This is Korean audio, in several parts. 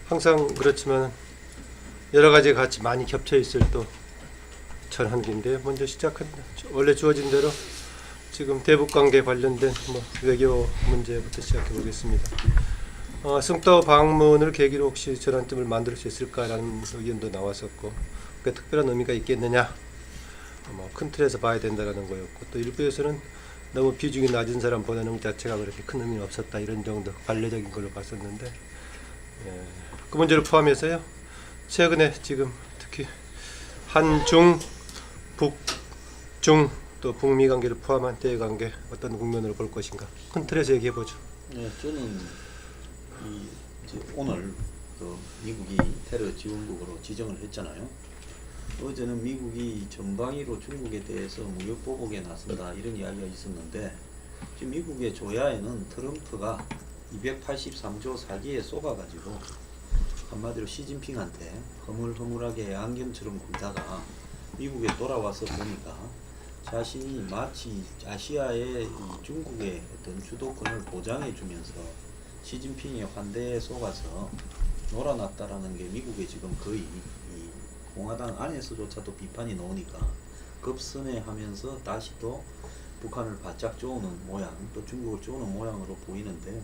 항상 그렇지만 여러 가지가 같이 많이 겹쳐 있을 또 전환기인데 먼저 시작합니다. 원래 주어진 대로 지금 대북 관계 관련된 외교 문제부터 시작해 보겠습니다. 승따오 방문을 계기로 혹시 전환점을 만들 수 있을까라는 의견도 나왔었고, 그게 특별한 의미가 있겠느냐, 큰 틀에서 봐야 된다라는 거였고, 또 일부에서는 너무 비중이 낮은 사람 보내는 것 자체가 그렇게 큰 의미는 없었다, 이런 정도 관례적인 걸로 봤었는데, 그 문제를 포함해서요, 최근에 지금 특히 한중, 북중, 또 북미 관계를 포함한 대외 관계 어떤 국면으로 볼 것인가, 큰 틀에서 얘기해 보죠. 네, 저는 이제 오늘 그 미국이 테러 지원국으로 지정을 했잖아요. 어제는 미국이 전방위로 중국에 대해서 무역 보복에 나선다 이런 이야기가 있었는데, 지금 미국의 조야에는 트럼프가 283조 사기에 쏘가가지고 한마디로 시진핑한테 허물허물하게 안경처럼 굴다가 미국에 돌아와서 보니까 자신이 마치 아시아의 중국의 어떤 주도권을 보장해주면서 시진핑의 환대에 속아서 놀아났다라는 게 미국의 지금 거의 이 공화당 안에서조차도 비판이 나오니까 급선회하면서 다시 또 북한을 바짝 쪼는 모양, 또 중국을 쪼는 모양으로 보이는데,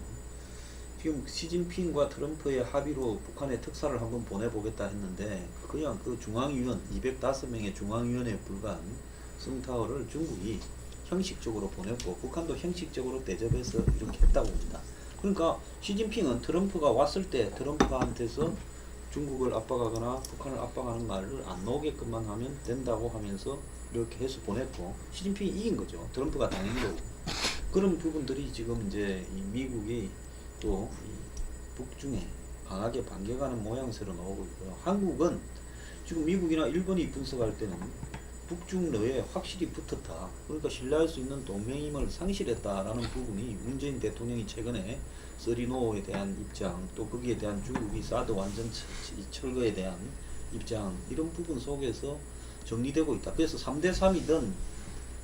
지금 시진핑과 트럼프의 합의로 북한에 특사를 한번 보내보겠다 했는데 그냥 그 중앙위원 205명의 중앙위원회에 불과한 승타오를 중국이 형식적으로 보냈고 북한도 형식적으로 대접해서 이렇게 했다고 봅니다. 그러니까 시진핑은 트럼프가 왔을 때 트럼프한테서 중국을 압박하거나 북한을 압박하는 말을 안 나오게끔만 하면 된다고 하면서 이렇게 해서 보냈고, 시진핑이 이긴 거죠. 트럼프가 당한 거고. 그런 부분들이 지금 이제 이 미국이 또 이 북중에 강하게 반격하는 모양새로 나오고 있고요. 한국은 지금 미국이나 일본이 분석할 때는 북중 러에 확실히 붙었다, 그러니까 신뢰할 수 있는 동맹임을 상실했다라는 부분이 문재인 대통령이 최근에 서리노에 대한 입장, 또 거기에 대한 중국이 사드 완전 철거에 대한 입장, 이런 부분 속에서 정리되고 있다. 그래서 3대3이던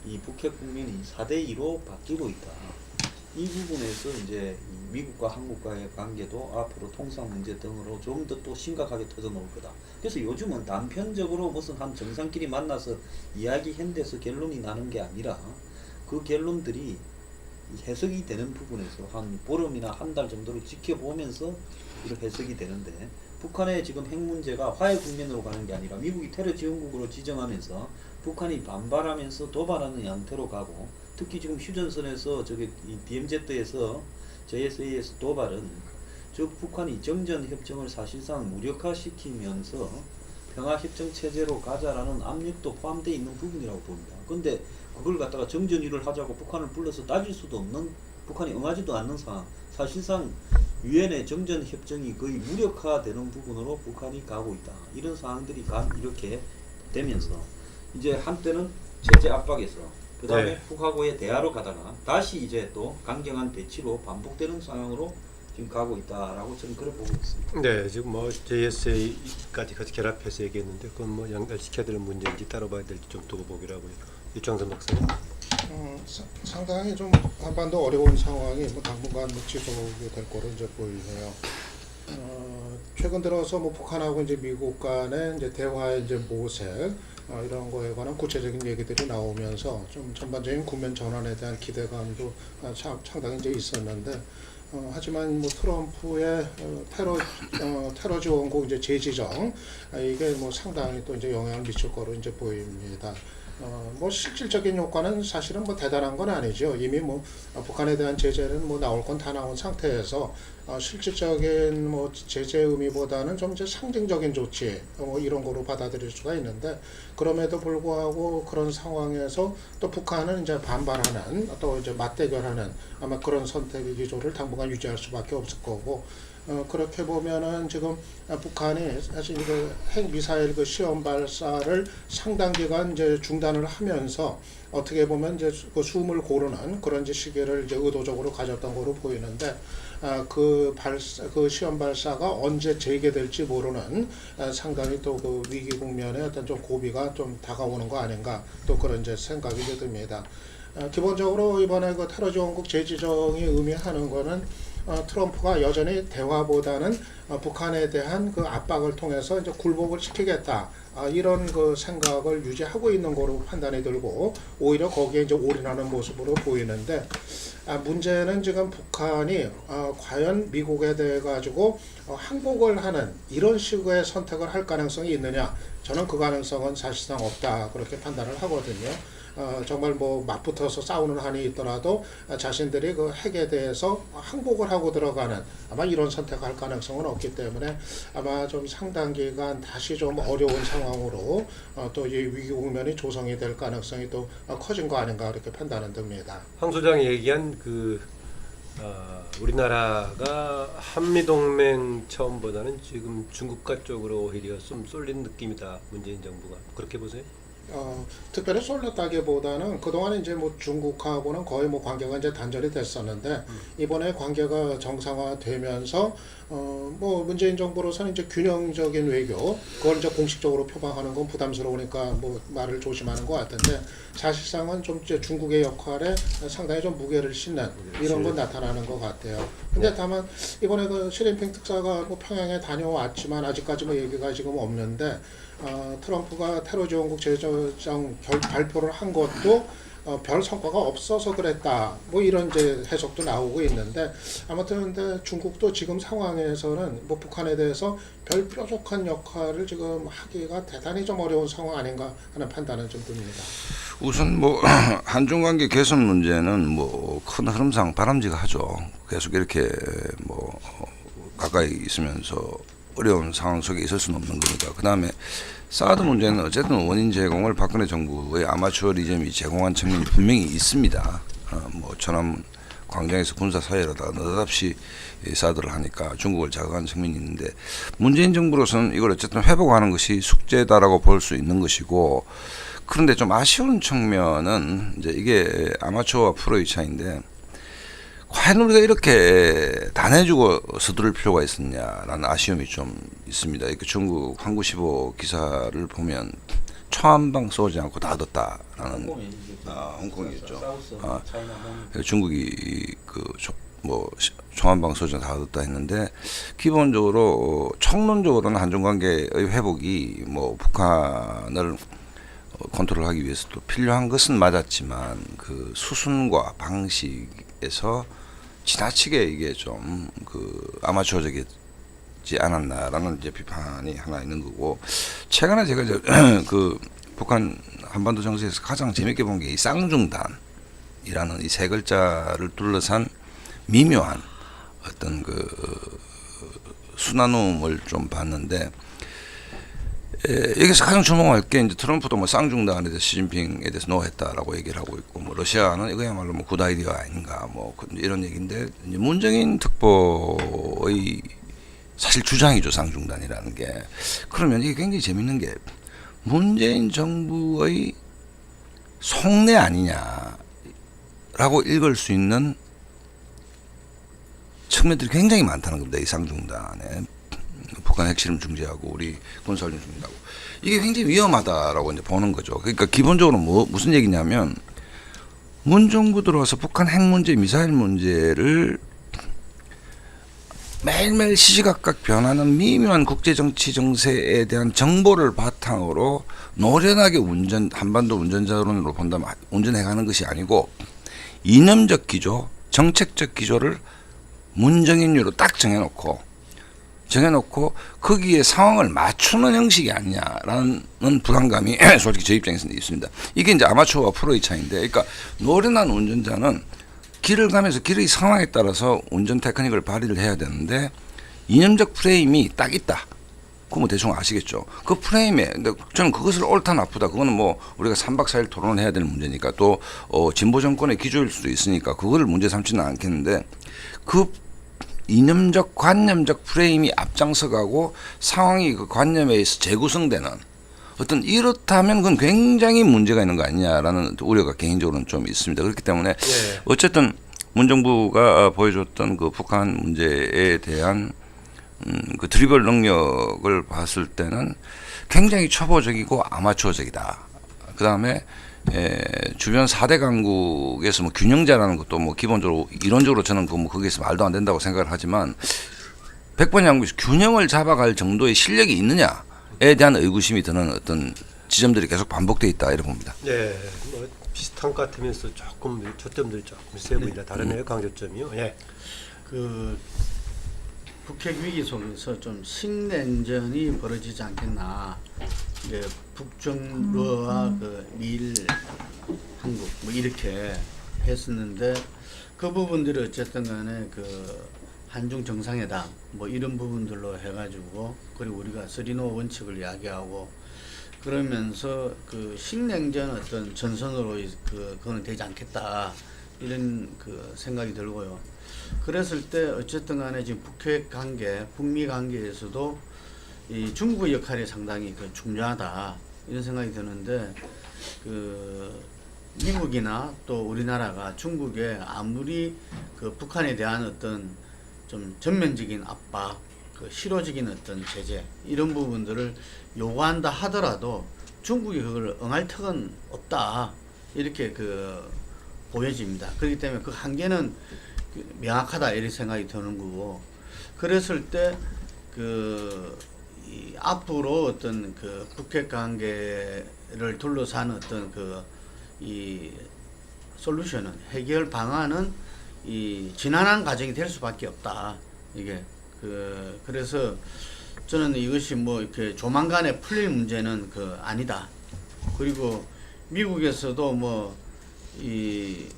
이 북핵 국면이 4대2로 바뀌고 있다. 이 부분에서 이제 미국과 한국과의 관계도 앞으로 통상 문제 등으로 좀 더 또 심각하게 터져 나올 거다. 그래서 요즘은 단편적으로 무슨 한 정상끼리 만나서 이야기한 데서 결론이 나는 게 아니라 그 결론들이 해석이 되는 부분에서 한 보름이나 한 달 정도를 지켜보면서 이렇게 해석이 되는데, 북한의 지금 핵 문제가 화해 국면으로 가는 게 아니라 미국이 테러 지원국으로 지정하면서 북한이 반발하면서 도발하는 양태로 가고, 특히 지금 휴전선에서 저기 DMZ에서 JSA에서 도발은 저 북한이 정전협정을 사실상 무력화시키면서 평화협정 체제로 가자라는 압력도 포함되어 있는 부분이라고 봅니다. 그런데 그걸 갖다가 정전위를 하자고 북한을 불러서 따질 수도 없는, 북한이 응하지도 않는 상황, 사실상 유엔의 정전협정이 거의 무력화되는 부분으로 북한이 가고 있다. 이런 상황들이 이렇게 되면서 이제 한때는 제재 압박에서 그 다음에 북하고의 대화로 가다가 다시 이제 또 강경한 대치로 반복되는 상황으로 지금 가고 있다라고 저는 그래 보고 있습니다. 네, 지금 JSA까지 같이 결합해서 얘기했는데 그건 연결시켜야 되는 문제인지 따로 봐야 될지 좀 두고 보기라고요. 유창선 박사님. 상당히 좀 한반도 어려운 상황이 당분간 지속이 될 거로 이제 보이네요. 최근 들어서 북한하고 이제 미국 간의 이제 대화의 이제 모색, 이런 거에 관한 구체적인 얘기들이 나오면서 좀 전반적인 국면 전환에 대한 기대감도 상당히 이제 있었는데, 하지만 트럼프의 테러 지원국 이제 재지정, 이게 상당히 또 이제 영향을 미칠 거로 이제 보입니다. 실질적인 효과는 사실은 대단한 건 아니죠. 이미 북한에 대한 제재는 나올 건 다 나온 상태에서 실질적인 제재 의미보다는 좀 이제 상징적인 조치 이런 거로 받아들일 수가 있는데, 그럼에도 불구하고 그런 상황에서 또 북한은 이제 반발하는, 또 이제 맞대결하는 아마 그런 선택의 기조를 당분간 유지할 수밖에 없을 거고, 그렇게 보면은 지금 북한이 사실 핵 미사일 시험 발사를 상당 기간 이제 중단을 하면서 어떻게 보면 이제 그 숨을 고르는 그런 시기를 이제 의도적으로 가졌던 거로 보이는데, 그 시험 발사가 언제 재개될지 모르는 상당히 또 그 위기 국면에 어떤 좀 고비가 좀 다가오는 거 아닌가, 또 그런 이제 생각이 듭니다. 기본적으로 이번에 그 테러 지원국 재지정이 의미하는 거는 트럼프가 여전히 대화보다는 북한에 대한 그 압박을 통해서 이제 굴복을 시키겠다. 이런 그 생각을 유지하고 있는 거로 판단이 들고 오히려 거기에 이제 올인하는 모습으로 보이는데 문제는 지금 북한이 과연 미국에 대해 가지고 항복을 하는 이런 식의 선택을 할 가능성이 있느냐? 저는 그 가능성은 사실상 없다 그렇게 판단을 하거든요. 정말 뭐 맞붙어서 싸우는 한이 있더라도 자신들이 그 핵에 대해서 항복을 하고 들어가는 아마 이런 선택할 가능성은 없기 때문에 아마 좀 상당 기간 다시 좀 어려운 상황으로 또 이 위기 국면이 조성이 될 가능성이 또 커진 거 아닌가 그렇게 판단은 듭니다. 황 소장이 얘기한 우리나라가 한미동맹 처음보다는 지금 중국과 쪽으로 오히려 좀 쏠린 느낌이다. 문재인 정부가 그렇게 보세요? 특별히 쏠렸다기보다는 그동안 이제 뭐 중국하고는 거의 뭐 관계가 이제 단절이 됐었는데 이번에 관계가 정상화되면서 뭐 문재인 정부로서는 이제 균형적인 외교 그걸 이제 공식적으로 표방하는 건 부담스러우니까 뭐 말을 조심하는 것 같은데 사실상은 좀 이제 중국의 역할에 상당히 좀 무게를 싣는 이런 건 나타나는 것 같아요. 근데 다만 이번에 그 시진핑 특사가 뭐 평양에 다녀왔지만 아직까지 뭐 얘기가 지금 없는데 트럼프가 테러 지원국 제재정 발표를 한 것도 별 성과가 없어서 그랬다. 뭐 이런 이제 해석도 나오고 있는데 아무튼 근데 중국도 지금 상황에서는 뭐 북한에 대해서 별 뾰족한 역할을 지금 하기가 대단히 좀 어려운 상황 아닌가 하는 판단은 좀 듭니다. 우선 뭐 한중 관계 개선 문제는 뭐 큰 흐름상 바람직하죠. 계속 이렇게 뭐 가까이 있으면서 어려운 상황 속에 있을 수는 없는 거니까. 그 다음에 사드 문제는 어쨌든 원인 제공을 박근혜 정부의 아마추어리즘이 제공한 측면이 분명히 있습니다. 뭐 천안 광장에서 군사 사회로다가 느닷없이 사드를 하니까 중국을 자극한 측면이 있는데 문재인 정부로서는 이걸 어쨌든 회복하는 것이 숙제다라고 볼 수 있는 것이고 그런데 좀 아쉬운 측면은 이제 이게 아마추어와 프로의 차이인데 과연 우리가 이렇게 다 내주고 서두를 필요가 있었냐라는 아쉬움이 좀 있습니다. 이렇게 중국 항구15 기사를 보면 초한방 쏘지 않고 다 얻었다라는 홍콩이었죠. 중국이 뭐 초한방 쏘지 다 얻었다 했는데 기본적으로 총론적으로는 한중 관계의 회복이 뭐 북한을 컨트롤하기 위해서도 필요한 것은 맞았지만 그 수순과 방식에서 지나치게 이게 좀 아마추어적이지 않았나라는 이제 비판이 하나 있는 거고 최근에 제가 이제 북한 한반도 정세에서 가장 재밌게 본 게 이 쌍중단이라는 이 세 글자를 둘러싼 미묘한 어떤 순환음을 좀 봤는데 여기서 가장 주목할 게 이제 트럼프도 뭐 쌍중단에 대해서 시진핑에 대해서 노했다라고 얘기를 하고 있고 뭐 러시아는 이거야말로 뭐 굿 아이디어 아닌가 뭐 이런 얘기인데 이제 문정인 특보의 사실 주장이죠 쌍중단이라는 게. 그러면 이게 굉장히 재밌는 게 문재인 정부의 속내 아니냐라고 읽을 수 있는 측면들이 굉장히 많다는 겁니다. 이 쌍중단에. 북한 핵실험 중지하고 우리 군사훈련 중지하고 이게 굉장히 위험하다라고 이제 보는 거죠. 그러니까 기본적으로 무슨 얘기냐면 문 정부 들어와서 북한 핵 문제, 미사일 문제를 매일매일 시시각각 변하는 미묘한 국제 정치 정세에 대한 정보를 바탕으로 노련하게 한반도 운전자론으로 본다면 운전해가는 것이 아니고 이념적 기조, 정책적 기조를 문정인류로 딱 정해놓고 거기에 상황을 맞추는 형식이 아니냐라는 불안감이 솔직히 제 입장에서는 있습니다. 이게 이제 아마추어와 프로의 차이인데, 그러니까 노련한 운전자는 길을 가면서 길의 상황에 따라서 운전 테크닉을 발휘를 해야 되는데 이념적 프레임이 딱 있다. 그거 뭐 대충 아시겠죠. 그 프레임에 저는 그것을 옳다 나쁘다 그거는 뭐 우리가 3박 4일 토론을 해야 될 문제니까 또 진보 정권의 기조일 수도 있으니까 그거를 문제 삼지는 않겠는데 그 이념적 관념적 프레임이 앞장서가고 상황이 그 관념에 의해서 재구성되는 어떤 이렇다면 그건 굉장히 문제가 있는 거 아니냐라는 우려가 개인적으로는 좀 있습니다. 그렇기 때문에 어쨌든 문 정부가 보여줬던 그 북한 문제에 대한 그 드리블 능력을 봤을 때는 굉장히 초보적이고 아마추어적이다. 그 다음에 주변 4대 강국에서 뭐 균형제라는 것도 뭐 기본적으로 이론적으로 저는 뭐 거기서 말도 안 된다고 생각을 하지만 100번 양국에서 균형을 잡아갈 정도의 실력이 있느냐에 대한 의구심이 드는 어떤 지점들이 계속 반복돼 있다 이렇게 봅니다. 네, 뭐 비슷한 것 같으면서 조금 초점들이 조금 세 보인다. 다르네요, 강조점이요. 예. 그 북핵 위기 속에서 좀 신냉전이 벌어지지 않겠나. 이제 북중러와 그 미일, 한국 뭐 이렇게 했었는데 그 부분들이 어쨌든 간에 그 한중 정상회담 뭐 이런 부분들로 해가지고 그리고 우리가 서리노 원칙을 이야기하고 그러면서 그 신냉전 어떤 전선으로 그거는 되지 않겠다 이런 그 생각이 들고요. 그랬을 때 어쨌든 간에 지금 북핵 관계, 북미 관계에서도 이 중국의 역할이 상당히 그 중요하다 이런 생각이 드는데 그 미국이나 또 우리나라가 중국에 아무리 그 북한에 대한 어떤 좀 전면적인 압박, 그 실효적인 어떤 제재 이런 부분들을 요구한다 하더라도 중국이 그걸 응할 턱은 없다 이렇게 그 보여집니다. 그렇기 때문에 그 한계는 명확하다 이런 생각이 드는 거고 그랬을 때 그 앞으로 어떤 그 북핵 관계를 둘러싼 어떤 그 이 솔루션은 해결 방안은 이 지난한 과정이 될 수밖에 없다. 이게 그래서 저는 이것이 뭐 이렇게 조만간에 풀릴 문제는 그 아니다. 그리고 미국에서도 뭐 이렇게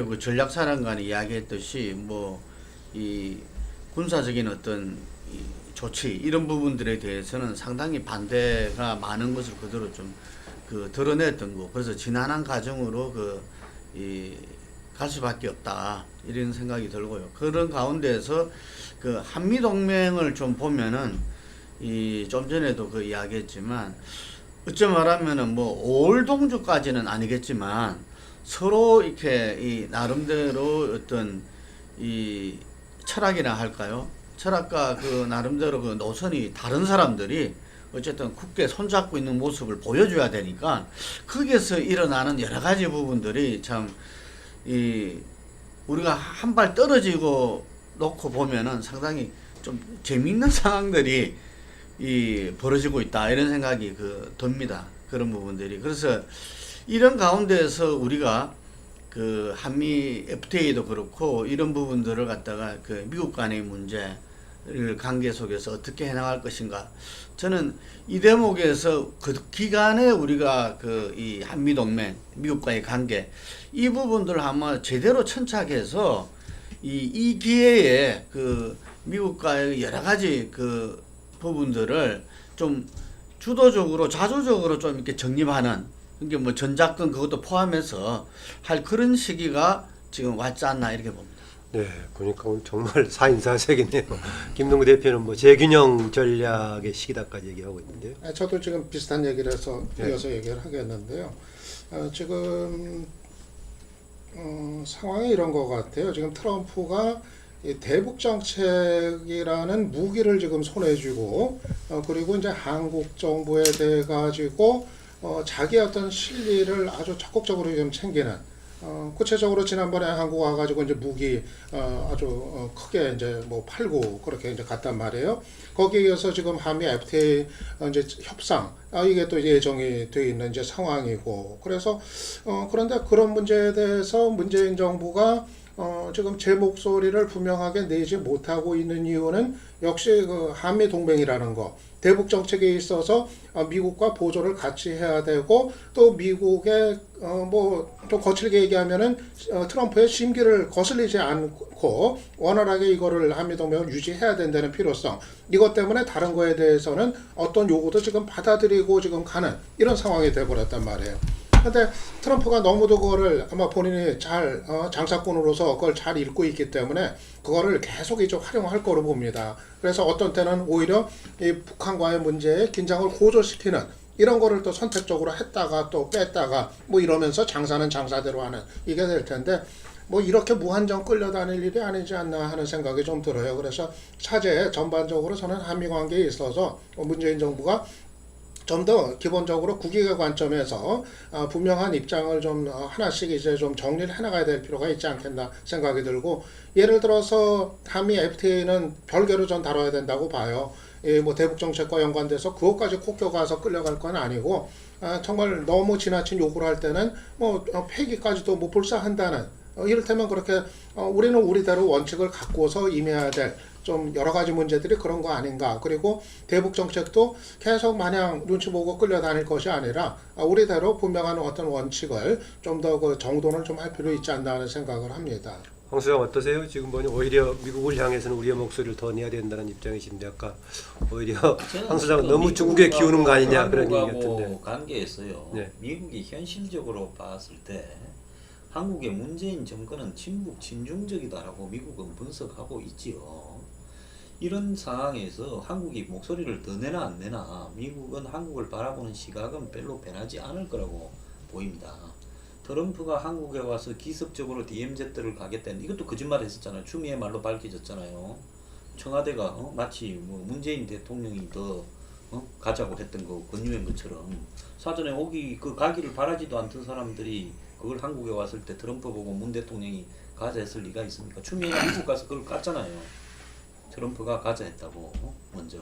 그 전략사령관이 이야기했듯이 뭐 이 군사적인 어떤 이 조치 이런 부분들에 대해서는 상당히 반대가 많은 것을 그대로 좀 그 드러냈던 거. 그래서 지난한 과정으로 갈 수밖에 없다 이런 생각이 들고요. 그런 가운데서 그 한미 동맹을 좀 보면은 좀 전에도 그 이야기했지만 어찌 말하면은 뭐 5월 동주까지는 아니겠지만 서로 이렇게 이 나름대로 어떤 이 철학이라 할까요? 철학과 그 나름대로 그 노선이 다른 사람들이 어쨌든 굳게 손잡고 있는 모습을 보여줘야 되니까 거기에서 일어나는 여러 가지 부분들이 참 우리가 한 발 떨어지고 놓고 보면은 상당히 좀 재미있는 상황들이 벌어지고 있다 이런 생각이 듭니다. 그런 부분들이. 그래서 이런 가운데에서 우리가 그 한미 FTA도 그렇고 이런 부분들을 갖다가 그 미국 간의 문제를 관계 속에서 어떻게 해나갈 것인가. 저는 이 대목에서 그 기간에 우리가 이 한미 동맹, 미국과의 관계 이 부분들을 아마 제대로 천착해서 이 기회에 그 미국과의 여러 가지 그 부분들을 좀 주도적으로 자조적으로 좀 이렇게 정립하는 이게 뭐 전작권 그것도 포함해서 할 그런 시기가 지금 왔지 않나 이렇게 봅니다. 네, 보니까 오늘 정말 4인사색이네요. 김동구 대표는 뭐 재균형 전략의 시기다까지 얘기하고 있는데요. 저도 지금 비슷한 얘기를 해서 네. 이어서 얘기를 하겠는데요. 지금 상황이 이런 것 같아요. 지금 트럼프가 이 대북 정책이라는 무기를 지금 손에 쥐고 그리고 이제 한국 정부에 대해 가지고 자기 어떤 실리를 아주 적극적으로 지금 챙기는 구체적으로 지난번에 한국 와가지고 이제 무기 아주 크게 이제 뭐 팔고 그렇게 이제 갔단 말이에요. 거기에 이어서 지금 한미 FTA 이제 협상 이게 또 예정이 돼 있는 이제 상황이고 그래서 그런데 그런 문제에 대해서 문재인 정부가 지금 제 목소리를 분명하게 내지 못하고 있는 이유는 역시 그 한미 동맹이라는 거. 대북 정책에 있어서 미국과 보조를 같이 해야 되고 또 미국의 뭐 좀 거칠게 얘기하면은 트럼프의 심기를 거슬리지 않고 원활하게 이거를 한미 동맹을 유지해야 된다는 필요성 이것 때문에 다른 거에 대해서는 어떤 요구도 지금 받아들이고 지금 가는 이런 상황이 돼버렸단 말이에요. 근데 트럼프가 너무도 그거를 아마 본인이 잘 장사꾼으로서 그걸 잘 읽고 있기 때문에 그거를 계속 이제 활용할 거로 봅니다. 그래서 어떤 때는 오히려 이 북한과의 문제에 긴장을 고조시키는 이런 거를 또 선택적으로 했다가 또 뺐다가 뭐 이러면서 장사는 장사대로 하는 이게 될 텐데 뭐 이렇게 무한정 끌려다닐 일이 아니지 않나 하는 생각이 좀 들어요. 그래서 차제에 전반적으로 저는 한미 관계에 있어서 문재인 정부가 좀 더 기본적으로 국익의 관점에서 분명한 입장을 좀 하나씩 이제 좀 정리를 해나가야 될 필요가 있지 않겠나 생각이 들고, 예를 들어서 한미 FTA는 별개로 전 다뤄야 된다고 봐요. 뭐 대북 정책과 연관돼서 그것까지 콕 껴가서 끌려갈 건 아니고, 정말 너무 지나친 요구를 할 때는 뭐 폐기까지도 뭐 불사한다는, 이를테면 그렇게 우리는 우리대로 원칙을 갖고서 임해야 될 좀 여러 가지 문제들이 그런 거 아닌가. 그리고 대북 정책도 계속 마냥 눈치 보고 끌려다닐 것이 아니라 우리대로 분명한 어떤 원칙을 좀 더 그 정돈을 좀 할 필요 있지 않나 하는 생각을 합니다. 황 수장 어떠세요? 지금 뭐냐 오히려 미국을 향해서는 우리의 목소리를 더 내야 된다는 입장이신데 아까 오히려 황 수장 너무 중국에 기우는 거 아니냐 그런 얘기 같은데. 관계에서요. 네. 미국이 현실적으로 봤을 때 한국의 문재인 정권은 친북 친중적이다라고 미국은 분석하고 있지요. 이런 상황에서 한국이 목소리를 더 내나 안 내나 미국은 한국을 바라보는 시각은 별로 변하지 않을 거라고 보입니다. 트럼프가 한국에 와서 기습적으로 DMZ를 가겠다는 이것도 거짓말 했었잖아요. 추미애 말로 밝혀졌잖아요. 청와대가 마치 뭐 문재인 대통령이 더 가자고 했던 거 권유한 것처럼 사전에 가기를 바라지도 않던 사람들이 그걸 한국에 왔을 때 트럼프 보고 문 대통령이 가자 했을 리가 있습니까? 추미애가 미국 가서 그걸 깠잖아요. 트럼프가 가자 했다고 먼저.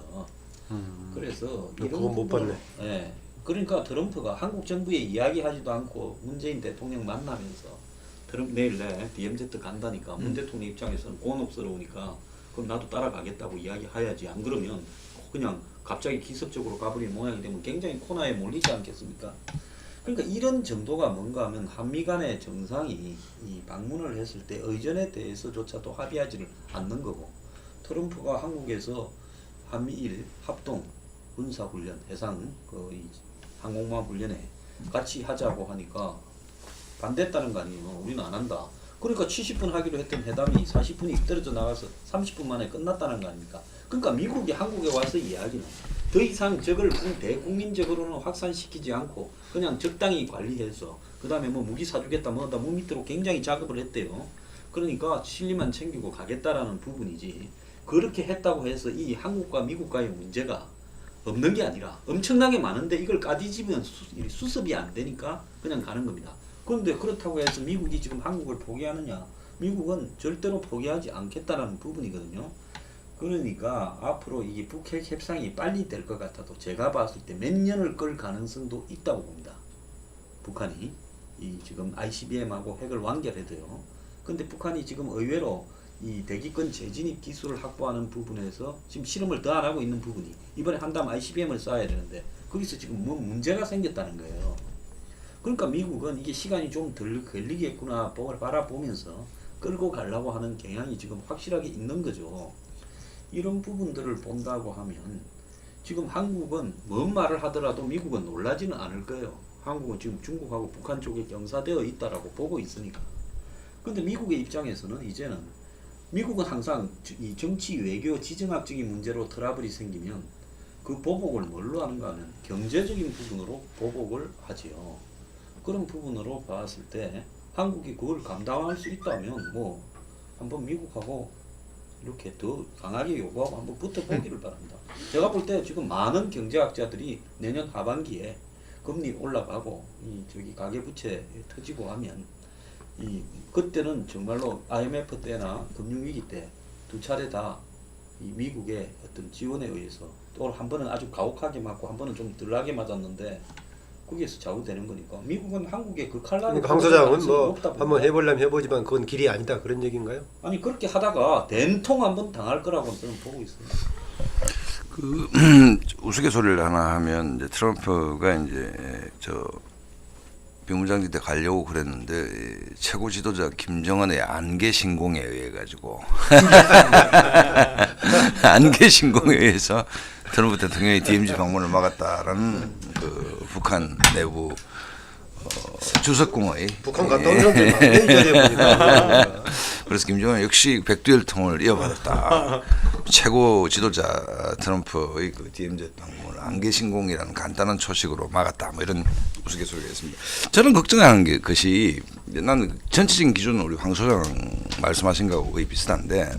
그래서 이런 그건 못 봤네. 예. 그러니까 트럼프가 한국 정부에 이야기하지도 않고 문재인 대통령 만나면서 내일 DMZ 간다니까 문 대통령 입장에서는 곤혹스러우니까 그럼 나도 따라가겠다고 이야기해야지. 안 그러면 그냥 갑자기 기습적으로 가버리는 모양이 되면 굉장히 코너에 몰리지 않겠습니까? 그러니까 이런 정도가 뭔가 하면 한미 간의 정상이 이 방문을 했을 때 의전에 대해서조차도 합의하지를 않는 거고, 트럼프가 한국에서 한미일 합동 군사훈련, 해상 이 항공모함 훈련에 같이 하자고 하니까 반대했다는 거 아니에요. 우리는 안 한다. 그러니까 70분 하기로 했던 회담이 40분이 떨어져 나가서 30분 만에 끝났다는 거 아닙니까? 그러니까 미국이 한국에 와서 이야기는 더 이상 적을 대국민적으로는 확산시키지 않고 그냥 적당히 관리해서 그 다음에 뭐 무기 사주겠다 뭐다 밑으로 굉장히 작업을 했대요. 그러니까 실리만 챙기고 가겠다라는 부분이지, 그렇게 했다고 해서 이 한국과 미국과의 문제가 없는 게 아니라 엄청나게 많은데 이걸 까뒤집으면 수습이 안 되니까 그냥 가는 겁니다. 그런데 그렇다고 해서 미국이 지금 한국을 포기하느냐? 미국은 절대로 포기하지 않겠다라는 부분이거든요. 그러니까 앞으로 이 북핵 협상이 빨리 될 것 같아도 제가 봤을 때 몇 년을 끌 가능성도 있다고 봅니다. 북한이 이 지금 ICBM하고 핵을 완결해도요. 근데 북한이 지금 의외로 이 대기권 재진입 기술을 확보하는 부분에서 지금 실험을 더 안 하고 있는 부분이, 이번에 한다면 ICBM을 쏴야 되는데 거기서 지금 뭐 문제가 생겼다는 거예요. 그러니까 미국은 이게 시간이 좀 덜 걸리겠구나 바라보면서 끌고 가려고 하는 경향이 지금 확실하게 있는 거죠. 이런 부분들을 본다고 하면 지금 한국은 뭔 말을 하더라도 미국은 놀라지는 않을 거예요. 한국은 지금 중국하고 북한 쪽에 경사되어 있다라고 보고 있으니까. 근데 미국의 입장에서는 이제는 미국은 항상 이 정치 외교 지정학적인 문제로 트러블이 생기면 그 보복을 뭘로 하는가 하면 경제적인 부분으로 보복을 하지요. 그런 부분으로 봤을 때 한국이 그걸 감당할 수 있다면 뭐 한번 미국하고 이렇게 더 강하게 요구하고 한번 붙어보기를 바랍니다. 제가 볼 때 지금 많은 경제학자들이 내년 하반기에 금리 올라가고 저기 가계부채 터지고 하면 그때는 정말로 IMF 때나 금융위기 때 두 차례 다 이 미국의 어떤 지원에 의해서 또 한 번은 아주 가혹하게 맞고 한 번은 좀 덜하게 맞았는데 거기에서 좌우되는 거니까 미국은 한국의 그 칼날을 그러니까 황 소장은 뭐 한번 해보려면 해보지만 그건 길이 아니다 그런 얘기인가요? 아니 그렇게 하다가 된통 한번 당할 거라고 저는 보고 있습니다. 그 우스갯소리를 하나 하면 이제 트럼프가 이제 저 비무장지대 가려고 그랬는데 최고 지도자 김정은의 안개 신공에 의해 가지고 안개 신공에 의해서 트럼프 대통령이 DMZ 방문을 막았다라는 그 북한 내부 주석궁의 북한 갔다 온 사람들 많이 보니까. 그래서 김정은 역시 백두혈통을 이어받았다. 최고 지도자 트럼프의 그 DMZ 방문을 안개신공이라는 간단한 초식으로 막았다. 뭐 이런 우스갯소리가 있습니다. 저는 걱정하는 게 것이 나는 전체적인 기준은 우리 황 소장 말씀하신 거하고 거의 비슷한데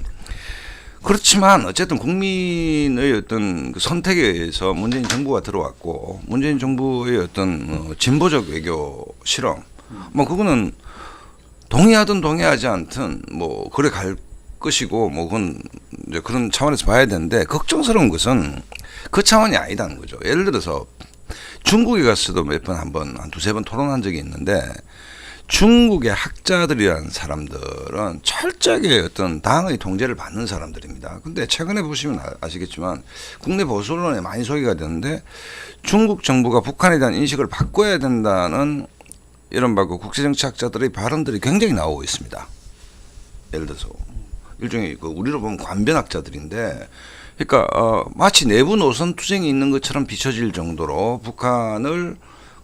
그렇지만 어쨌든 국민의 어떤 그 선택에 의해서 문재인 정부가 들어왔고 문재인 정부의 어떤 진보적 외교 실험 뭐 그거는 동의하든 동의하지 않든 뭐 그래 갈 것이고 뭐 그건 이제 그런 차원에서 봐야 되는데 걱정스러운 것은 그 차원이 아니다는 거죠. 예를 들어서 중국에 갔어도 몇 번 한 두세 번 토론한 적이 있는데 중국의 학자들이라는 사람들은 철저하게 어떤 당의 통제를 받는 사람들입니다. 근데 최근에 보시면 아시겠지만 국내 보수 언론에 많이 소개가 되는데 중국 정부가 북한에 대한 인식을 바꿔야 된다는 이른바 그 국제정치학자들의 발언들이 굉장히 나오고 있습니다. 예를 들어서 일종의 그 우리로 보면 관변학자들인데 그러니까 마치 내부 노선 투쟁이 있는 것처럼 비춰질 정도로 북한을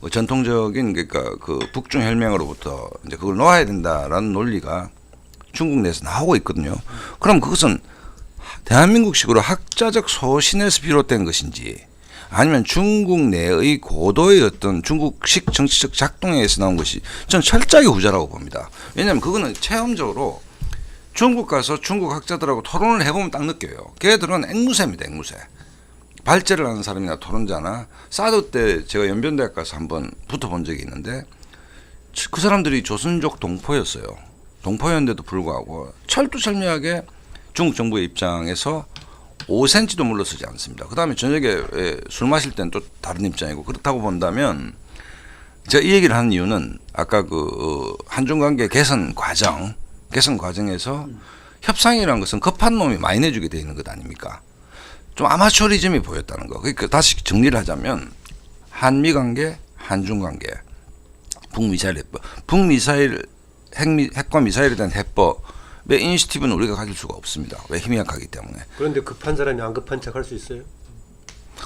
전통적인 그러니까 그 북중 혈맹으로부터 이제 그걸 놓아야 된다라는 논리가 중국 내에서 나오고 있거든요. 그럼 그것은 대한민국식으로 학자적 소신에서 비롯된 것인지 아니면 중국 내의 고도의 어떤 중국식 정치적 작동에 의해서 나온 것이 저는 철저하게 후자라고 봅니다. 왜냐하면 그거는 체험적으로 중국 가서 중국 학자들하고 토론을 해보면 딱 느껴요. 걔들은 앵무새입니다. 앵무새. 발제를 하는 사람이나 토론자나 사드 때 제가 연변대학 가서 한번 붙어본 적이 있는데 그 사람들이 조선족 동포였어요. 동포였는데도 불구하고 철두철미하게 중국 정부의 입장에서 5cm도 물러서지 않습니다. 그 다음에 저녁에 술 마실 때는 또 다른 입장이고 그렇다고 본다면 제가 이 얘기를 하는 이유는 아까 그 한중 관계 개선 과정에서 협상이라는 것은 급한 놈이 많이 내주게 돼 있는 것 아닙니까? 좀 아마추어리즘이 보였다는 거. 그러니까 다시 정리를 하자면 한미 관계, 한중 관계, 북미사일 해법, 북미사일 핵과 미사일에 대한 해법의 이니시티브는 우리가 가질 수가 없습니다. 왜 힘이 약하기 때문에. 그런데 급한 사람이 안 급한 척 할 수 있어요?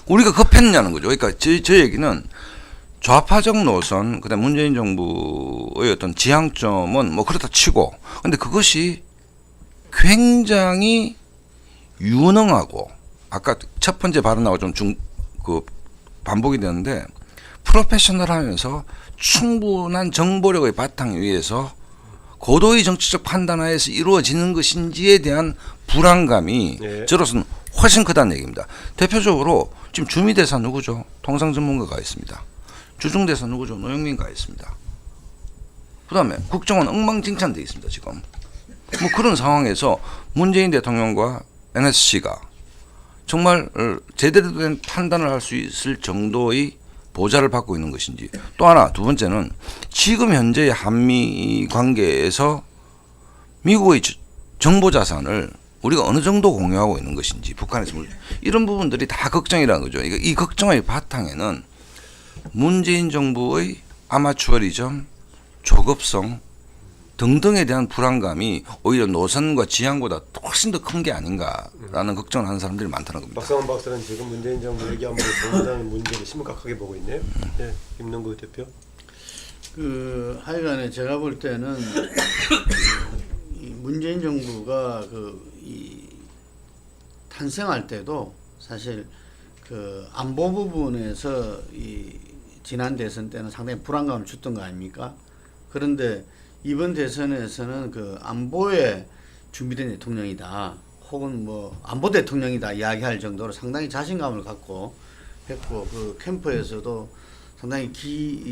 우리가 급했느냐는 거죠. 그러니까 저 얘기는 좌파적 노선, 그다음 문재인 정부의 어떤 지향점은 뭐 그렇다 치고, 근데 그것이 굉장히 유능하고 아까 첫 번째 발언하고 좀 반복이 되는데 프로페셔널하면서 충분한 정보력의 바탕 위에서 고도의 정치적 판단하에서 이루어지는 것인지에 대한 불안감이 네. 저로서는 훨씬 크다는 얘기입니다. 대표적으로 지금 주미대사 누구죠? 통상 전문가가 있습니다. 주중대사 누구죠? 노영민가 있습니다. 그다음에 국정원 엉망진창돼 있습니다. 지금 뭐 그런 상황에서 문재인 대통령과 NSC가 정말 제대로 된 판단을 할 수 있을 정도의 보좌를 받고 있는 것인지, 또 하나 두 번째는 지금 현재의 한미 관계에서 미국의 정보 자산을 우리가 어느 정도 공유하고 있는 것인지, 북한에서 이런 부분들이 다 걱정이라는 거죠. 이 걱정의 바탕에는 문재인 정부의 아마추어리즘, 조급성 등등에 대한 불안감이 오히려 노선과 지향보다 훨씬 더 큰 게 아닌가라는 걱정을 하는 사람들이 많다는 겁니다. 박상원 박사는 지금 문재인 정부 얘기하면 정부라는 문제를 심각하게 보고 있네요. 네, 김능구 대표. 하여간에 제가 볼 때는 이 문재인 정부가 이 탄생할 때도 사실 그 안보 부분에서 이 지난 대선 때는 상당히 불안감을 줬던 거 아닙니까? 그런데 이번 대선에서는 그 안보에 준비된 대통령이다, 혹은 뭐 안보 대통령이다 이야기할 정도로 상당히 자신감을 갖고 했고, 그 캠프에서도 상당히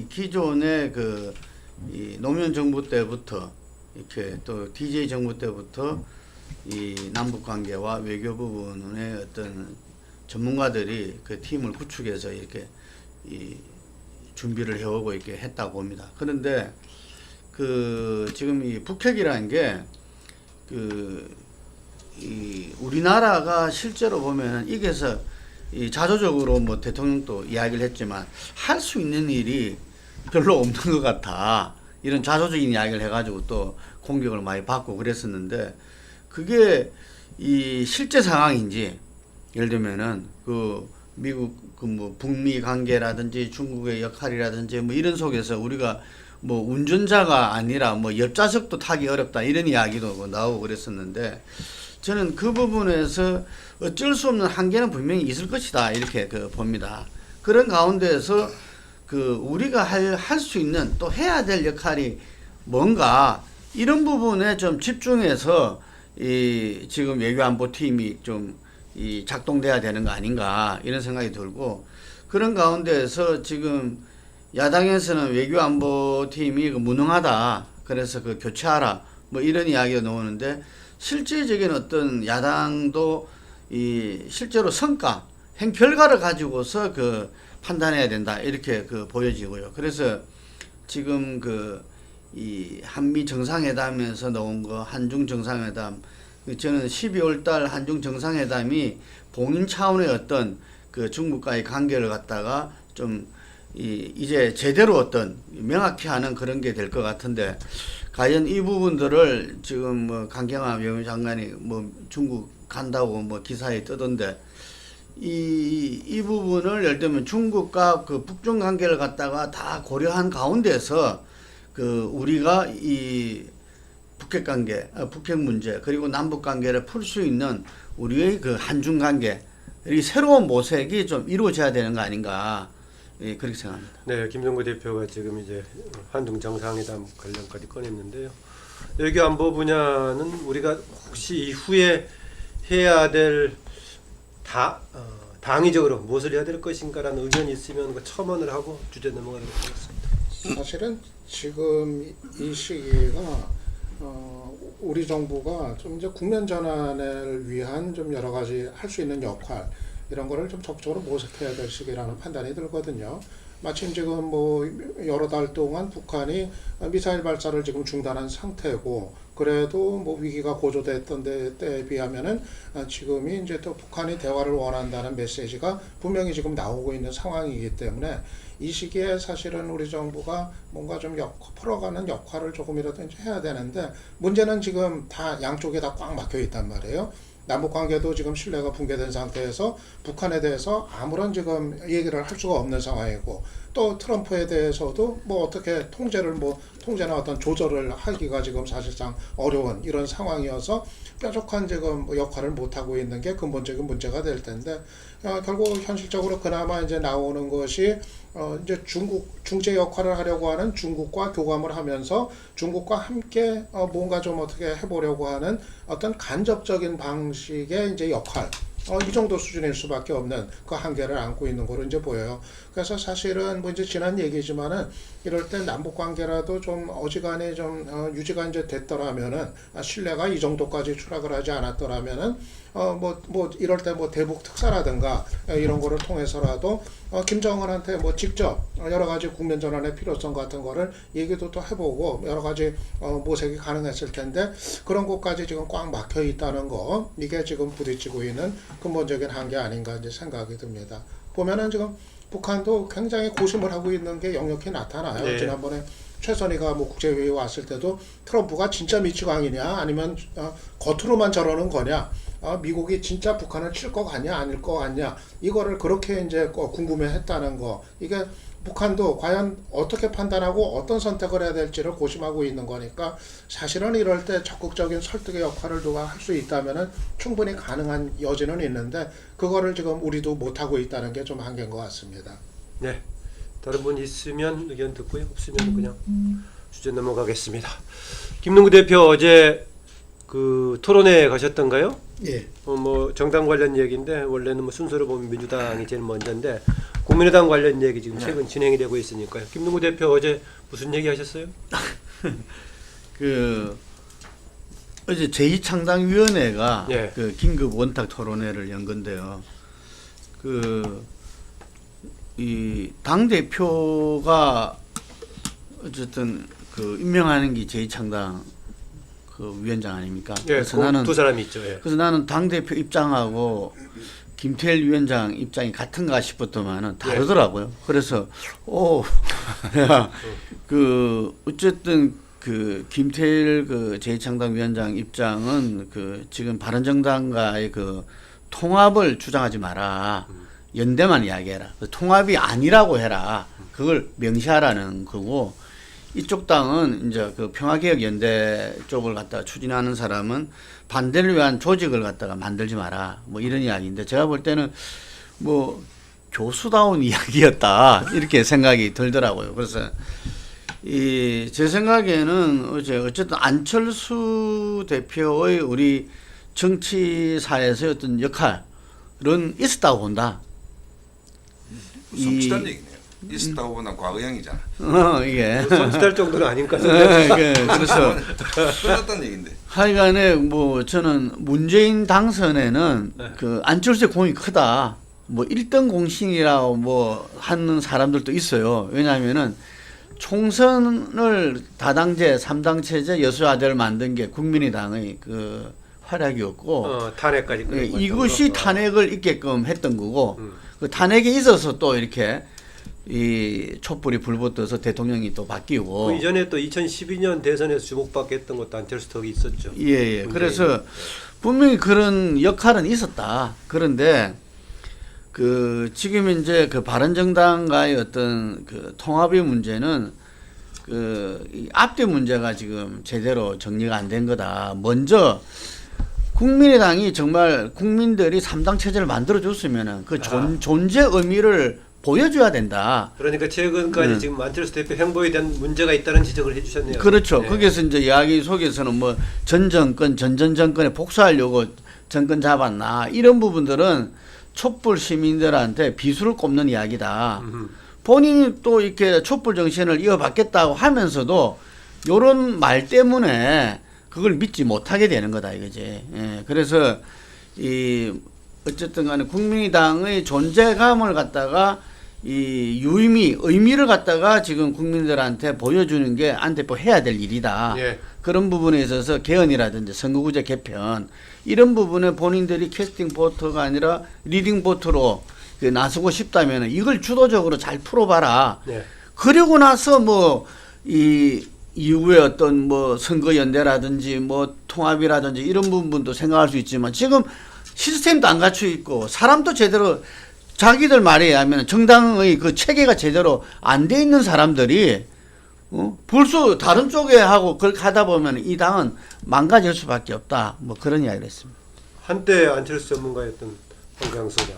기존의 이 노무현 정부 때부터 이렇게 또 DJ 정부 때부터 이 남북 관계와 외교 부분의 어떤 전문가들이 그 팀을 구축해서 이렇게 이 준비를 해오고 이렇게 했다고 봅니다. 그런데 지금 이 북핵이라는 게 이 우리나라가 실제로 보면 이게서 이 자조적으로 뭐 대통령도 이야기를 했지만 할 수 있는 일이 별로 없는 것 같아. 이런 자조적인 이야기를 해가지고 또 공격을 많이 받고 그랬었는데, 그게 이 실제 상황인지, 예를 들면은 미국 뭐 북미 관계라든지 중국의 역할이라든지 뭐 이런 속에서 우리가 뭐 운전자가 아니라 뭐 옆좌석도 타기 어렵다 이런 이야기도 뭐 나오고 그랬었는데, 저는 그 부분에서 어쩔 수 없는 한계는 분명히 있을 것이다 이렇게 봅니다. 그런 가운데에서 우리가 할 수 있는 또 해야 될 역할이 뭔가, 이런 부분에 좀 집중해서 이 지금 외교안보팀이 좀 이 작동돼야 되는 거 아닌가 이런 생각이 들고, 그런 가운데에서 지금 야당에서는 외교안보팀이 무능하다, 그래서 그 교체하라 뭐 이런 이야기가 나오는데, 실질적인 어떤 야당도 이 실제로 성과, 행 결과를 가지고서 그 판단해야 된다 이렇게 그 보여지고요. 그래서 지금 그 이 한미 정상회담에서 나온 거 한중 정상회담, 저는 12월 달 한중 정상회담이 봉인 차원의 어떤 그 중국과의 관계를 갖다가 좀 이제 제대로 어떤 명확히 하는 그런 게 될 것 같은데, 과연 이 부분들을 지금 뭐 강경화 외무장관이 뭐 중국 간다고 뭐 기사에 뜨던데, 이 부분을 예를 들면 중국과 그 북중 관계를 갖다가 다 고려한 가운데서 그 우리가 이 북핵 관계, 북핵 문제, 그리고 남북 관계를 풀 수 있는 우리의 그 한중 관계, 이 새로운 모색이 좀 이루어져야 되는 거 아닌가, 예, 그렇게 생각합니다. 네, 김동구 대표가 지금 이제 한중 정상회담 관련까지 꺼냈는데요. 외교안보 분야는 우리가 혹시 이후에 해야 될 당위적으로 무엇을 해야 될 것인가라는 의견이 있으면 그 첨언을 하고 주제 넘어가도록 하겠습니다. 사실은 지금 이 시기가 우리 정부가 좀 이제 국면 전환을 위한 좀 여러 가지 할 수 있는 역할, 이런 거를 좀 적극적으로 모색해야 될 시기라는 판단이 들거든요. 마침 지금 뭐 여러 달 동안 북한이 미사일 발사를 지금 중단한 상태고, 그래도 뭐 위기가 고조됐던 때에 비하면은 지금이 이제 또 북한이 대화를 원한다는 메시지가 분명히 지금 나오고 있는 상황이기 때문에, 이 시기에 사실은 우리 정부가 뭔가 좀 풀어가는 역할을 조금이라도 이제 해야 되는데, 문제는 지금 다 양쪽에 다 꽉 막혀 있단 말이에요. 남북 관계도 지금 신뢰가 붕괴된 상태에서 북한에 대해서 아무런 지금 얘기를 할 수가 없는 상황이고, 또 트럼프에 대해서도 뭐 어떻게 통제나 어떤 조절을 하기가 지금 사실상 어려운 이런 상황이어서 뾰족한 지금 역할을 못 하고 있는 게 근본적인 문제가 될 텐데, 결국 현실적으로 그나마 이제 나오는 것이 이제 중재 역할을 하려고 하는 중국과 교감을 하면서 중국과 함께 뭔가 좀 어떻게 해보려고 하는 어떤 간접적인 방식의 이제 역할, 이 정도 수준일 수밖에 없는 그 한계를 안고 있는 거로 이제 보여요. 그래서 사실은 뭐 이제 지난 얘기지만은, 이럴 때 남북 관계라도 좀 어지간히 좀 유지가 이제 됐더라면은, 신뢰가 이 정도까지 추락을 하지 않았더라면은, 뭐 이럴 때 뭐 대북 특사라든가 이런 거를 통해서라도 김정은한테 뭐 직접 여러 가지 국면 전환의 필요성 같은 거를 얘기도 또 해보고 여러 가지 모색이 가능했을 텐데, 그런 것까지 지금 꽉 막혀 있다는 거, 이게 지금 부딪히고 있는 근본적인 한계 아닌가 이제 생각이 듭니다. 보면은 지금 북한도 굉장히 고심을 하고 있는 게 역력히 나타나요. 네. 지난번에 최선희가 뭐 국제회의 왔을 때도 트럼프가 진짜 미치광이냐, 아니면 겉으로만 저러는 거냐, 미국이 진짜 북한을 칠 거 같냐 아닐 거 같냐, 이거를 그렇게 이제 궁금해했다는 거, 이게 북한도 과연 어떻게 판단하고 어떤 선택을 해야 될지를 고심하고 있는 거니까, 사실은 이럴 때 적극적인 설득의 역할을 누가 할 수 있다면은 충분히 가능한 여지는 있는데, 그거를 지금 우리도 못하고 있다는 게 좀 한계인 것 같습니다. 네, 다른 분 있으면 의견 듣고요. 없으면 그냥 주제 넘어가겠습니다. 김동구 대표 어제 그 토론회 가셨던가요? 예. 뭐 정당 관련 얘기인데, 원래는 뭐 순서로 보면 민주당이 제일 먼저인데 국민의당 관련 얘기 지금 최근 진행이 되고 있으니까요. 김동구 대표 어제 무슨 얘기 하셨어요? 그 어제 제2창당위원회가 예. 그 긴급 원탁 토론회를 연 건데요. 그 이 당 대표가 어쨌든 그 임명하는 게 제2창당 그 위원장 아닙니까? 예, 그래서 나는 두 사람이 있죠. 예. 그래서 나는 당 대표 입장하고 김태일 위원장 입장이 같은가 싶었더만은 다르더라고요. 그래서 내가 그 어쨌든 그 김태일 그 제2창당 위원장 입장은 그 지금 바른정당과의 그 통합을 주장하지 마라. 연대만 이야기해라. 통합이 아니라고 해라. 그걸 명시하라는 거고, 이쪽 당은 이제 그 평화개혁연대 쪽을 갖다가 추진하는 사람은 반대를 위한 조직을 갖다가 만들지 마라. 뭐 이런 이야기인데, 제가 볼 때는 뭐 교수다운 이야기였다. 이렇게 생각이 들더라고요. 그래서 제 생각에는 어쨌든 안철수 대표의 우리 정치사에서의 어떤 역할은 있었다고 본다. 성취단 얘기네요. 있었다고 보다 과거형이잖아. 이게. 성취될 정도는 아닌가. 그래서 끝났다는 얘긴데. 하여간에 뭐 저는 문재인 당선에는 네. 그 안철수의 공이 크다. 뭐 1등 공신이라고 뭐 하는 사람들도 있어요. 왜냐하면은 총선을 다당제, 3당 체제 여수야대를 만든 게 국민의당의 그 활약이었고 탄핵까지. 이것이 탄핵을 있게끔 했던 거고 그 탄핵에 있어서 또 이렇게 이 촛불이 불붙어서 대통령이 또 바뀌고 그 이전에 또 2012년 대선에서 주목받게 했던 것도 안철수 덕이 있었죠. 예. 그래서 분명히 그런 역할은 있었다. 그런데 그 지금 이제 그 바른정당과의 어떤 그 통합의 문제는 이 앞뒤 문제가 지금 제대로 정리가 안 된 거다. 먼저 국민의당이 정말 국민들이 3당 체제를 만들어 줬으면은 그 존재 의미를 보여줘야 된다. 그러니까 최근까지 지금 안철수 대표 행보에 대한 문제가 있다는 지적을 해주셨네요. 그렇죠. 네. 거기서 이제 이야기 속에서는 뭐 전 정권에 복수하려고 정권 잡았나 이런 부분들은 촛불 시민들한테 비수를 꼽는 이야기다. 본인이 또 이렇게 촛불 정신을 이어받겠다고 하면서도 요런 말 때문에 그걸 믿지 못하게 되는 거다 이거지. 예. 그래서 어쨌든 간에 국민의당의 존재감을 갖다가 의미를 갖다가 지금 국민들한테 보여주는 게 안 대표 해야 될 일이다. 예. 그런 부분에 있어서 개헌이라든지 선거구제 개편 이런 부분에 본인들이 캐스팅 보트가 아니라 리딩 보트로 나서고 싶다면 이걸 주도적으로 잘 풀어봐라. 네. 그리고 나서 뭐 이후에 어떤 뭐 선거연대라든지 뭐 통합이라든지 이런 부분도 생각할 수 있지만 지금 시스템도 안 갖춰 있고 사람도 제대로 자기들 말에 의하면 정당의 그 체계가 제대로 안 돼 있는 사람들이 벌써 다른 쪽에 하고 그렇게 하다 보면 이 당은 망가질 수밖에 없다. 뭐 그런 이야기를 했습니다. 한때 안철수 전문가였던 황교안 소장.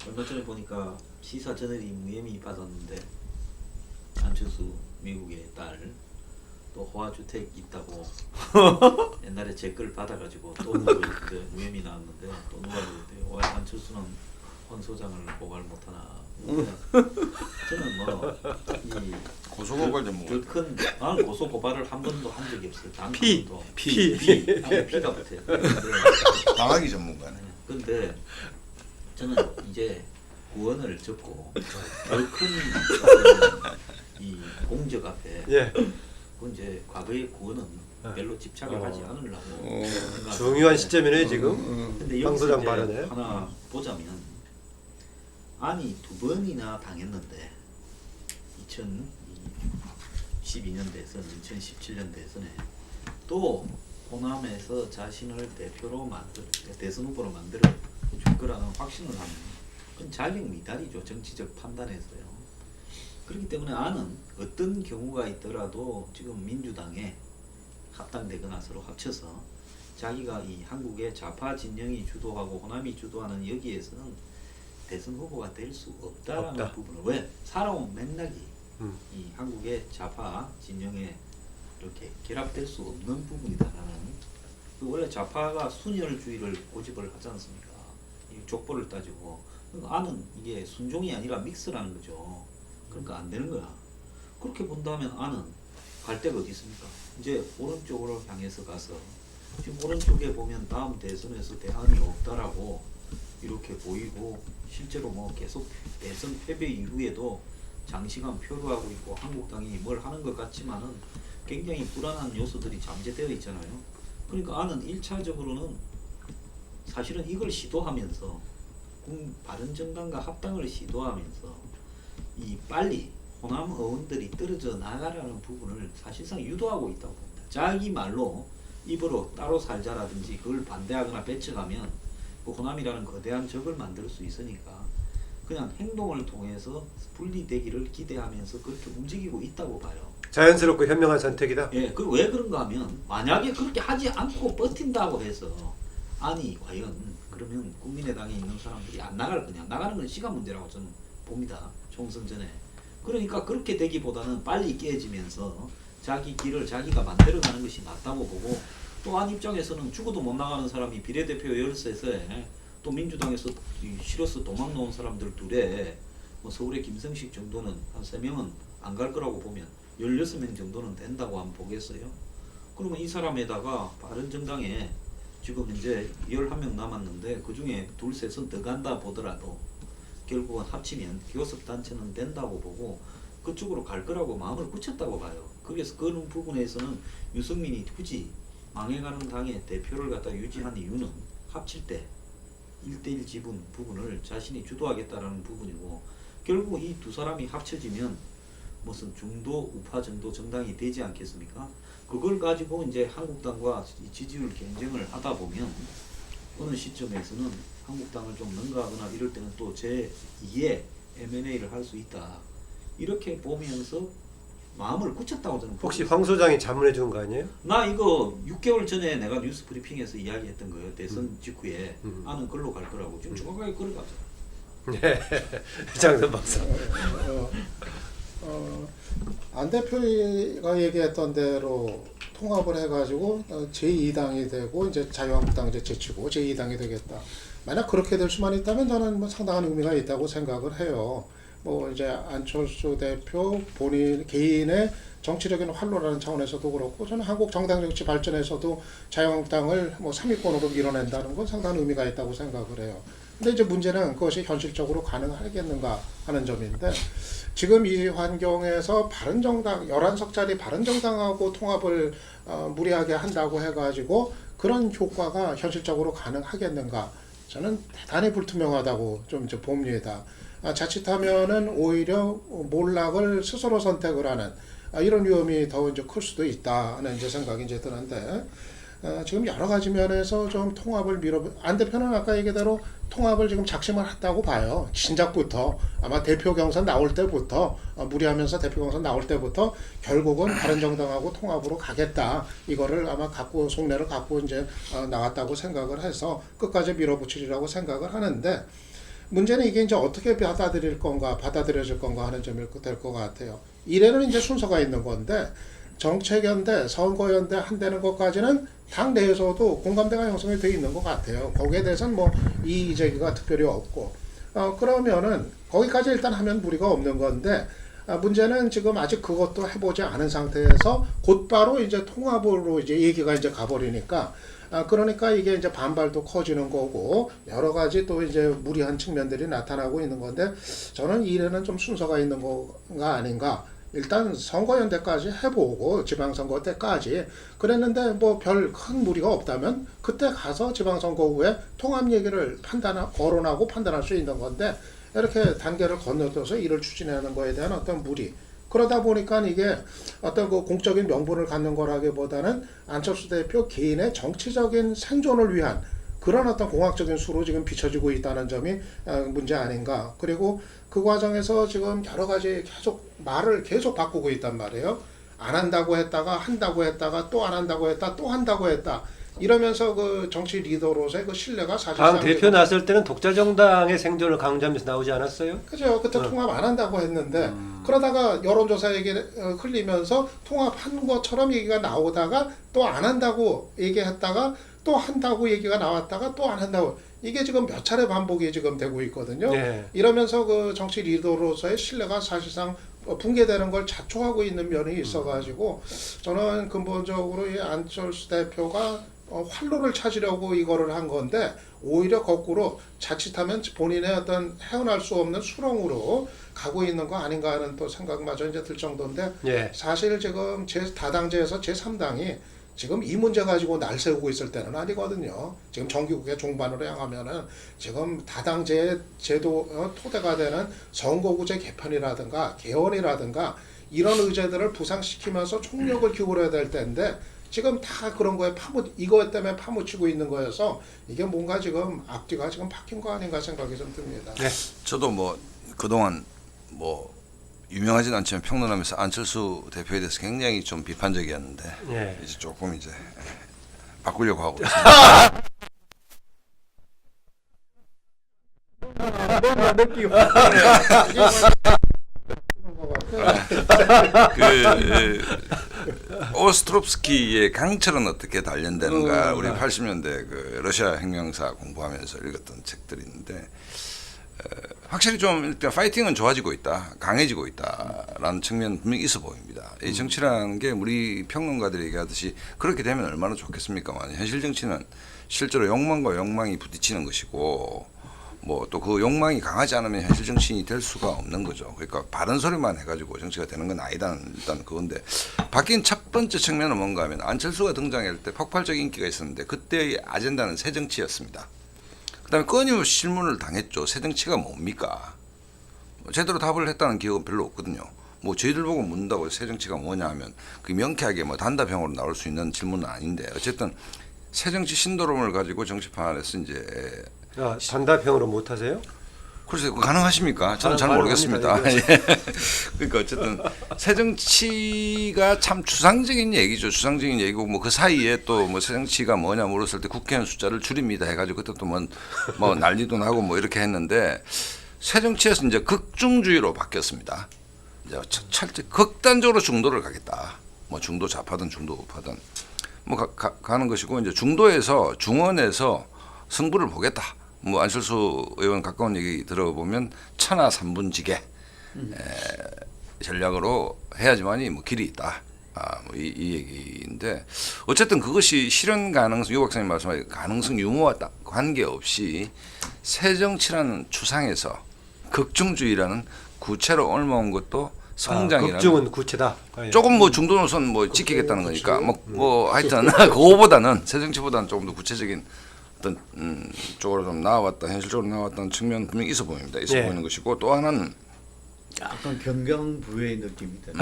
얼마 전에 보니까 시사 저널이 무혐의 받았는데 안철수 미국의 딸 또 호화주택 있다고 옛날에 제 글 받아가지고 또 무혐의 나왔는데 또 누가 그랬대요. 안철수는 헌 소장을 고발 못하나. 저는 뭐이 고소고발 전문가. 나는 고소 고발을 한 번도 한 적이 없어요. 단 한 번도. 피가 붙어요. 당하기 전문가네. 근데 저는 이제 구원을 접고 더 큰 이 공적 앞에 예. 그 이제 과거의 구원은 별로 집착을 하지 않으려고 중요한 시점이네 지금. 근데 황 여기서 소장 이제 발언에. 하나 보자면 아니 2번이나 당했는데 2012년 대선, 2017년 대선에 또 호남에서 자신을 대선 후보로 만들어 줄 거라는 확신을 하면 그건 자격 미달이죠. 정치적 판단에서요. 그렇기 때문에 나는 어떤 경우가 있더라도 지금 민주당에 합당되거나 서로 합쳐서 자기가 이 한국의 좌파 진영이 주도하고 호남이 주도하는 여기에서는 대선 후보가 될 수 없다라는 없다. 부분을 왜 살아온 맥락이 이 한국의 좌파 진영에 이렇게 결합될 수 없는 부분이다라는 그 원래 좌파가 순혈주의를 고집을 하지 않습니까? 이 족보를 따지고 그러니까 아는 이게 순종이 아니라 믹스라는 거죠. 그러니까 안 되는 거야. 그렇게 본다면 아는 갈 데가 어디 있습니까? 이제 오른쪽으로 향해서 가서 지금 오른쪽에 보면 다음 대선에서 대안이 없다라고 이렇게 보이고 실제로 뭐 계속 대선 패배 이후에도 장시간 표류하고 있고 한국당이 뭘 하는 것 같지만은 굉장히 불안한 요소들이 잠재되어 있잖아요. 그러니까 아는 1차적으로는 사실은 이걸 시도하면서 바른정당과 합당을 시도하면서 이 빨리 호남 의원들이 떨어져 나가라는 부분을 사실상 유도하고 있다고 봅니다. 자기 말로 입으로 따로 살자라든지 그걸 반대하거나 배척하면 그 호남이라는 거대한 적을 만들 수 있으니까 그냥 행동을 통해서 분리되기를 기대하면서 그렇게 움직이고 있다고 봐요. 자연스럽고 현명한 선택이다. 예, 그 왜 그런가 하면 만약에 그렇게 하지 않고 버틴다고 해서 아니 과연 그러면 국민의당에 있는 사람들이 안 나갈 거냐? 나가는 건 시간 문제라고 저는 봅니다. 총선 전에. 그러니까 그렇게 되기보다는 빨리 깨지면서 자기 길을 자기가 만들어가는 것이 낫다고 보고, 또 한 입장에서는 죽어도 못 나가는 사람이 비례대표 열세에 또 민주당에서 싫어서 도망 놓은 사람들 둘에 뭐 서울의 김성식 정도는 한 3명은 안 갈 거라고 보면 16명 정도는 된다고 한번 보겠어요. 그러면 이 사람에다가 바른정당에 지금 이제 11명 남았는데 그중에 둘 셋은 더 간다 보더라도 결국은 합치면 교섭단체는 된다고 보고 그쪽으로 갈 거라고 마음을 굳혔다고 봐요. 그래서 그런 부분에서는 유승민이 굳이 망해가는 당의 대표를 갖다 유지한 이유는 합칠 때 1대1 지분 부분을 자신이 주도하겠다라는 부분이고, 결국 이 두 사람이 합쳐지면 무슨 중도 우파 정도 정당이 되지 않겠습니까? 그걸 가지고 이제 한국당과 지지율 경쟁을 하다 보면 어느 시점에서는 한국당을 좀 능가하거나 이럴 때는 또 제2의 M&A를 할 수 있다. 이렇게 보면서 마음을 굳혔다고 저는 혹시 보고 황 소장이 자문해 준 거 아니에요? 나 이거 6개월 전에 내가 뉴스 브리핑에서 이야기했던 거예요. 대선 직후에 나는 글로 갈 거라고. 지금 정확하게 글로 가죠. 네, 장선 박사. 안 대표가 얘기했던 대로 통합을 해가지고 제2당이 되고 이제 자유한국당 이제 제치고 제2당이 되겠다. 만약 그렇게 될 수만 있다면 저는 뭐 상당한 의미가 있다고 생각을 해요. 뭐 이제 안철수 대표 본인 개인의 정치적인 활로라는 차원에서도 그렇고, 저는 한국 정당 정치 발전에서도 자유한국당을 뭐 3위권으로 밀어낸다는 건 상당한 의미가 있다고 생각을 해요. 근데 이제 문제는 그것이 현실적으로 가능하겠는가 하는 점인데, 지금 이 환경에서 바른정당 11석짜리 바른정당하고 통합을 무리하게 한다고 해가지고 그런 효과가 현실적으로 가능하겠는가? 저는 대단히 불투명하다고 좀 이제 봅니다. 자칫하면은 오히려 몰락을 스스로 선택을 하는 이런 위험이 더 이제 클 수도 있다는 이제 생각이 이제 드는데, 지금 여러 가지 면에서 좀 통합을 안 대표는 아까 얘기대로 통합을 지금 작심을 했다고 봐요. 진작부터 아마 대표 경선 나올 때부터 무리하면서 대표 경선 나올 때부터 결국은 바른정당하고 통합으로 가겠다, 이거를 아마 갖고 속내를 갖고 이제 나왔다고 생각을 해서 끝까지 밀어붙이리라고 생각을 하는데, 문제는 이게 이제 어떻게 받아들여질 건가 하는 점이 될 것 같아요. 이래는 이제 순서가 있는 건데, 정책연대, 선거연대 한다는 것까지는 당 내에서도 공감대가 형성이 되어 있는 것 같아요. 거기에 대해서는 뭐 이의 제기가 특별히 없고, 그러면은 거기까지 일단 하면 무리가 없는 건데, 문제는 지금 아직 그것도 해보지 않은 상태에서 곧바로 이제 통합으로 이제 얘기가 이제 가버리니까, 그러니까 이게 이제 반발도 커지는 거고 여러 가지 또 이제 무리한 측면들이 나타나고 있는 건데, 저는 이래는 좀 순서가 있는 거가 아닌가. 일단 선거연대까지 해보고 지방선거 때까지 그랬는데 뭐 별 큰 무리가 없다면 그때 가서 지방선거 후에 통합 얘기를 거론하고 판단할 수 있는 건데, 이렇게 단계를 건너뛰어서 일을 추진하는 거에 대한 어떤 무리, 그러다 보니까 이게 어떤 그 공적인 명분을 갖는 거라기보다는 안철수 대표 개인의 정치적인 생존을 위한 그런 어떤 공학적인 수로 지금 비춰지고 있다는 점이 문제 아닌가. 그리고 그 과정에서 지금 여러 가지 말을 계속 바꾸고 있단 말이에요. 안 한다고 했다가 한다고 했다가 또 안 한다고 했다 또 한다고 했다. 이러면서 그 정치 리더로서의 그 신뢰가 사실상 당 대표 나설 때는 독자 정당의 생존을 강조하면서 나오지 않았어요? 그죠. 그때 통합 안 한다고 했는데 그러다가 여론조사 얘기 흘리면서 통합한 것처럼 얘기가 나오다가 또 안 한다고 얘기했다가 또 한다고 얘기가 나왔다가 또 안 한다고, 이게 지금 몇 차례 반복이 지금 되고 있거든요. 네. 이러면서 그 정치 리더로서의 신뢰가 사실상 붕괴되는 걸 자초하고 있는 면이 있어가지고, 저는 근본적으로 이 안철수 대표가 활로를 찾으려고 이거를 한 건데, 오히려 거꾸로 자칫하면 본인의 어떤 헤어날 수 없는 수렁으로 가고 있는 거 아닌가 하는 또 생각마저 이제 들 정도인데, 예. 사실 지금 다당제에서 제3당이 지금 이 문제 가지고 날 세우고 있을 때는 아니거든요. 지금 정기국회 종반으로 향하면은 지금 다당제 제도 토대가 되는 선거구제 개편이라든가 개헌이라든가 이런 의제들을 부상시키면서 총력을 기울여야 될 때인데, 지금 다 그런 거에 이것 때문에 파묻히고 있는 거여서 이게 뭔가 지금 앞뒤가 지금 바뀐 거 아닌가 생각이 좀 듭니다. 네. 저도 뭐 그동안 뭐 유명하진 않지만 평론하면서 안철수 대표에 대해서 굉장히 좀 비판적이었는데, 예. 이제 조금 이제 바꾸려고 하고 있습니다. 뭔가 느끼고. 오스트롭스키의 강철은 어떻게 단련되는가 우리 네. 80년대 그 러시아 혁명사 공부하면서 읽었던 책들이 있는데 확실히 좀 일단 파이팅은 좋아지고 있다, 강해지고 있다라는 측면은 분명히 있어 보입니다. 이 정치라는 게 우리 평론가들이 얘기하듯이 그렇게 되면 얼마나 좋겠습니까만 현실 정치는 실제로 욕망과 욕망이 부딪히는 것이고 뭐 또 그 욕망이 강하지 않으면 현실 정치인이 될 수가 없는 거죠. 그러니까 바른 소리만 해가지고 정치가 되는 건 아니다는 일단 그건데 바뀐 첫 번째 측면은 뭔가 하면 안철수가 등장할 때 폭발적 인기가 있었는데 그때의 아젠다는 새 정치였습니다. 그다음에 끊임없이 질문을 당했죠. 새 정치가 뭡니까? 제대로 답을 했다는 기억은 별로 없거든요. 뭐 저희들 보고 묻는다고 새 정치가 뭐냐 하면 그 명쾌하게 뭐 단답형으로 나올 수 있는 질문은 아닌데 어쨌든 새 정치 신도롬을 가지고 정치판에서 이제 단답형으로 못 하세요? 글쎄 가능하십니까? 저는 잘 모르겠습니다. 예. 그러니까 어쨌든 새 정치가 참 추상적인 얘기죠. 추상적인 얘기고 뭐 그 사이에 또 뭐 새 정치가 뭐냐 물었을 때 국회의원 숫자를 줄입니다 해가지고 그때 또 뭐 난리도 나고 뭐 이렇게 했는데 새 정치에서 이제 극중주의로 바뀌었습니다. 이제 철저 극단적으로 중도를 가겠다. 뭐 중도 좌파든 중도 우파든 뭐 가는 것이고 이제 중도에서 중원에서 승부를 보겠다. 뭐 안철수 의원 가까운 얘기 들어보면 천하 삼분지계 전략으로 해야지만이 뭐 길이 있다. 뭐 이 얘기인데 어쨌든 그것이 실현 가능성 유 박사님 말씀하신 가능성 유무와 관계없이 새 정치라는 추상에서 극중주의라는 구체로 옮아온 것도 성장이라는 극중은 구체다. 조금 뭐 중도 노선 뭐 지키겠다는 거니까 뭐 하여튼 그거보다는 새 정치보다는 조금 더 구체적인 어떤 쪽으로 좀 나왔다 현실적으로 나왔다는 측면 분명히 있어 보입니다. 있어 보이는 것이고 또 하나는 약간 경강부의 느낌이다.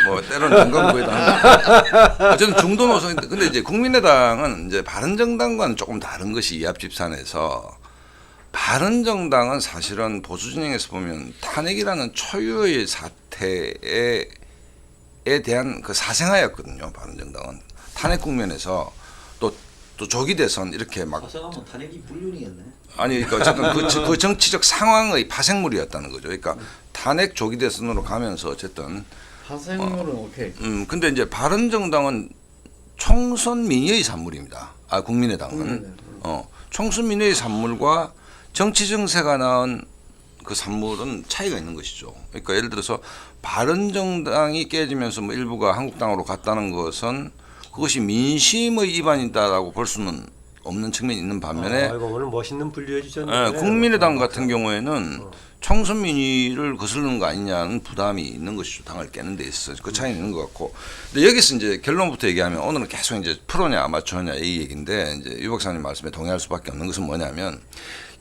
뭐 때로는 건강부에도 합니다. 어쨌든 중도 노선 근데 이제 국민의당은 이제 바른정당과는 조금 다른 것이 이 앞집산에서 바른정당은 사실은 보수 진영에서 보면 탄핵이라는 초유의 사태에 대한 그 사생아였거든요. 바른정당은 탄핵 국면에서 또 조기 대선 이렇게 막 가서가면 탄핵이 불륜이었네. 아니 그러니까 어쨌든 그 정치적 상황의 파생물이었다는 거죠. 그러니까 탄핵 조기 대선으로 가면서 어쨌든 파생물은 오케이. 근데 이제 바른정당은 총선 민의의 산물입니다. 국민의당은 총선 민의의 산물과 정치 정세가 낳은 그 산물은 차이가 있는 것이죠. 그러니까 예를 들어서 바른정당이 깨지면서 뭐 일부가 한국당으로 갔다는 것은 그것이 민심의 위반이다라고 볼 수는 없는 측면이 있는 반면에 이거 오늘 멋있는 분류해 주셨는데 국민의당 같은 경우에는 총선 민의를 거스르는 거 아니냐는 부담이 있는 것이죠. 당을 깨는 데 있어서 그 차이는 있는 것 같고. 근데 여기서 이제 결론부터 얘기하면 오늘은 계속 이제 프로냐 아마추어냐 이 얘기인데 이제 유 박사님 말씀에 동의할 수밖에 없는 것은 뭐냐면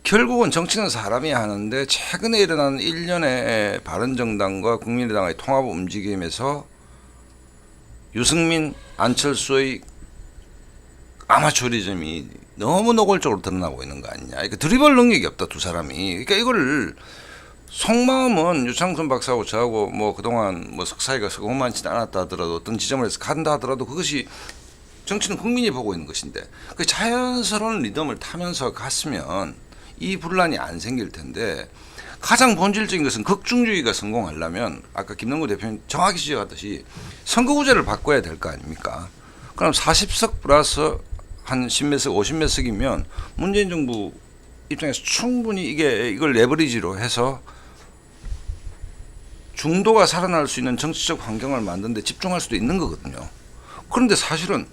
결국은 정치는 사람이 하는데 최근에 일어난 일련의 바른정당과 국민의당의 통합 움직임에서 유승민, 안철수의 아마추어리즘이 너무 노골적으로 드러나고 있는 거 아니냐. 그러니까 드리블 능력이 없다 두 사람이. 그러니까 이거를 속마음은 유창선 박사하고 저하고 뭐 그동안 뭐 석사이가 서고만치 않았다 하더라도 어떤 지점을 해서 간다 하더라도 그것이 정치는 국민이 보고 있는 것인데 그 자연스러운 리듬을 타면서 갔으면 이 분란이 안 생길 텐데 가장 본질적인 것은 극중주의가 성공하려면 아까 김남국 대표님 정확히 지적하듯이 선거구제를 바꿔야 될 거 아닙니까? 그럼 40석 플러스 한 10몇 석, 50몇 석이면 문재인 정부 입장에서 충분히 이걸 레버리지로 해서 중도가 살아날 수 있는 정치적 환경을 만드는 데 집중할 수도 있는 거거든요. 그런데 사실은